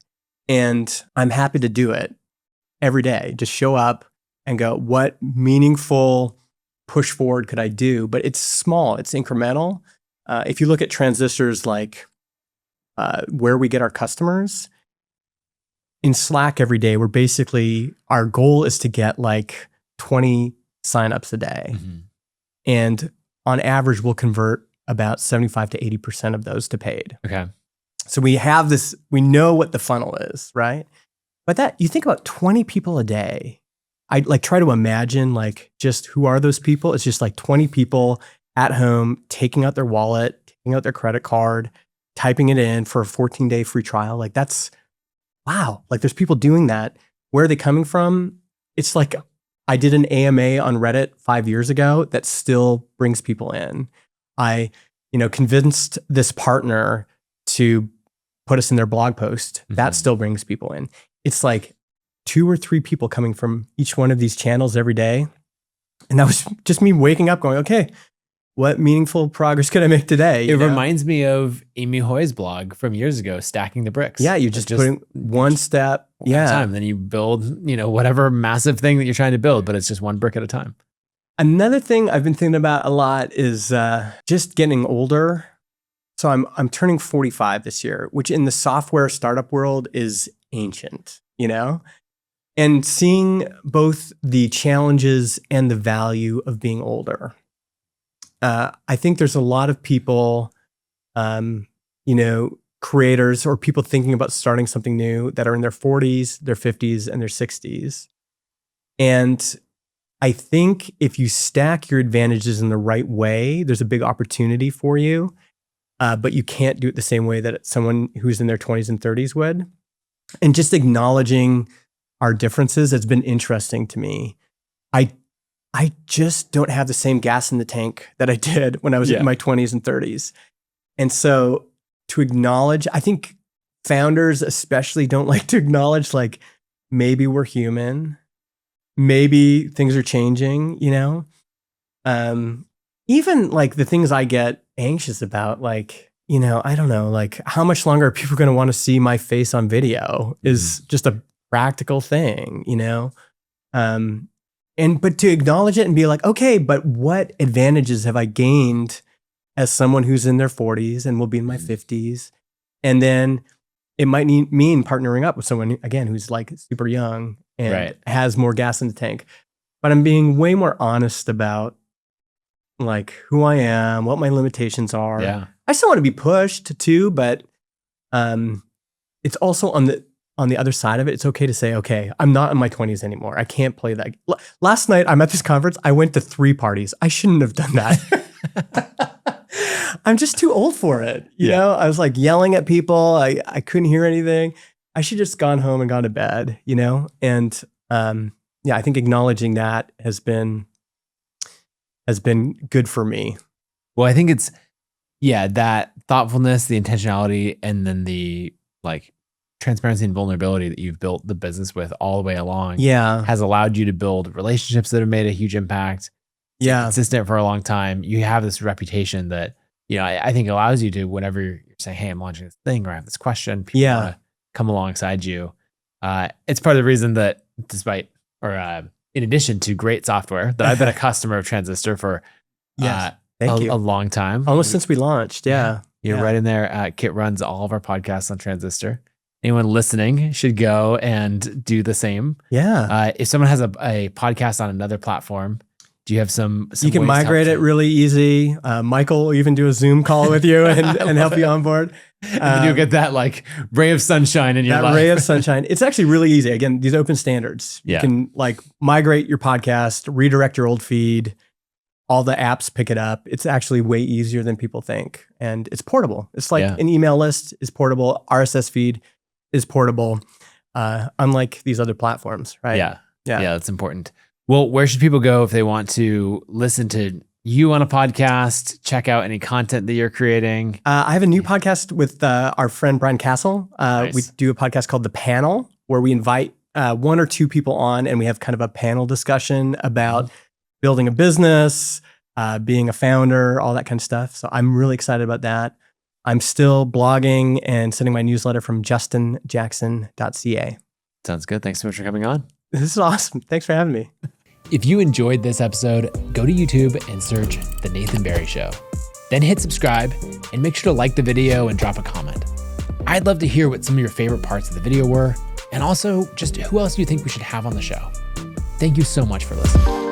And I'm happy to do it every day. Just show up and go, what meaningful push forward could I do? But it's small, it's incremental. If you look at Transistor's, like where we get our customers, in Slack every day, we're basically, our goal is to get like 20 signups a day. Mm-hmm. And on average, we'll convert about 75 to 80% of those to paid. Okay. So we have this, we know what the funnel is, right? But that, you think about 20 people a day. I like try to imagine like just who are those people? It's just like 20 people at home taking out their wallet, taking out their credit card, typing it in for a 14-day free trial. Like that's, wow. Like there's people doing that. Where are they coming from? It's like I did an AMA on Reddit 5 years ago that still brings people in. I, convinced this partner to put us in their blog post. Mm-hmm. That still brings people in. It's like 2 or 3 people coming from each one of these channels every day. And that was just me waking up going, okay, what meaningful progress could I make today? It reminds me of Amy Hoy's blog from years ago, Stacking the Bricks. Yeah, you just putting one step. At a time. Then you build, whatever massive thing that you're trying to build, but it's just one brick at a time. Another thing I've been thinking about a lot is just getting older. So I'm turning 45 this year, which in the software startup world is ancient, and seeing both the challenges and the value of being older. I think there's a lot of people, creators or people thinking about starting something new that are in their 40s, their 50s, and their 60s. And I think if you stack your advantages in the right way, there's a big opportunity for you, but you can't do it the same way that someone who's in their 20s and 30s would. And just acknowledging our differences has been interesting to me. I just don't have the same gas in the tank that I did when I was in my 20s and 30s. And so to acknowledge, I think founders especially don't like to acknowledge, like, maybe we're human. Maybe things are changing, even like the things I get anxious about, like, I don't know, like how much longer are people going to want to see my face on video is just a practical thing, but to acknowledge it and be like, okay, but what advantages have I gained as someone who's in their 40s and will be in my 50s? And then it might mean partnering up with someone, again, who's like super young and has more gas in the tank. But I'm being way more honest about like who I am, what my limitations are. Yeah. I still want to be pushed too, but it's also on the other side of it. It's okay to say, okay, I'm not in my 20s anymore. I can't play that. Last night, I'm at this conference. I went to 3 parties. I shouldn't have done that. I'm just too old for it. You know, I was like yelling at people. I couldn't hear anything. I should just gone home and gone to bed, And I think acknowledging that has been good for me. Well, I think it's, that thoughtfulness, the intentionality, and then the like transparency and vulnerability that you've built the business with all the way along has allowed you to build relationships that have made a huge impact. Consistent for a long time. You have this reputation that, I think allows you to, whenever you're saying, hey, I'm launching this thing or I have this question, people want to come alongside you. It's part of the reason that in addition to great software, that I've been a customer of Transistor for a long time. Almost since we launched. You're right in there. Kit runs all of our podcasts on Transistor. Anyone listening should go and do the same. If someone has a podcast on another platform, do you have some you can migrate it really easy. Michael will even do a Zoom call with you and help you on board. And you'll get that like ray of sunshine in your life. Ray of sunshine. It's actually really easy. Again, these open standards. You can like migrate your podcast, redirect your old feed. All the apps pick it up. It's actually way easier than people think. And it's portable. It's like an email list is portable. RSS feed is portable. Unlike these other platforms, right? Yeah. That's important. Well, where should people go if they want to listen to you on a podcast, check out any content that you're creating? I have a new podcast with our friend Brian Castle. Nice. We do a podcast called The Panel, where we invite one or two people on and we have kind of a panel discussion about building a business, being a founder, all that kind of stuff. So I'm really excited about that. I'm still blogging and sending my newsletter from justinjackson.ca. Sounds good. Thanks so much for coming on. This is awesome. Thanks for having me. If you enjoyed this episode, go to YouTube and search The Nathan Barry Show. Then hit subscribe and make sure to like the video and drop a comment. I'd love to hear what some of your favorite parts of the video were, and also just who else you think we should have on the show. Thank you so much for listening.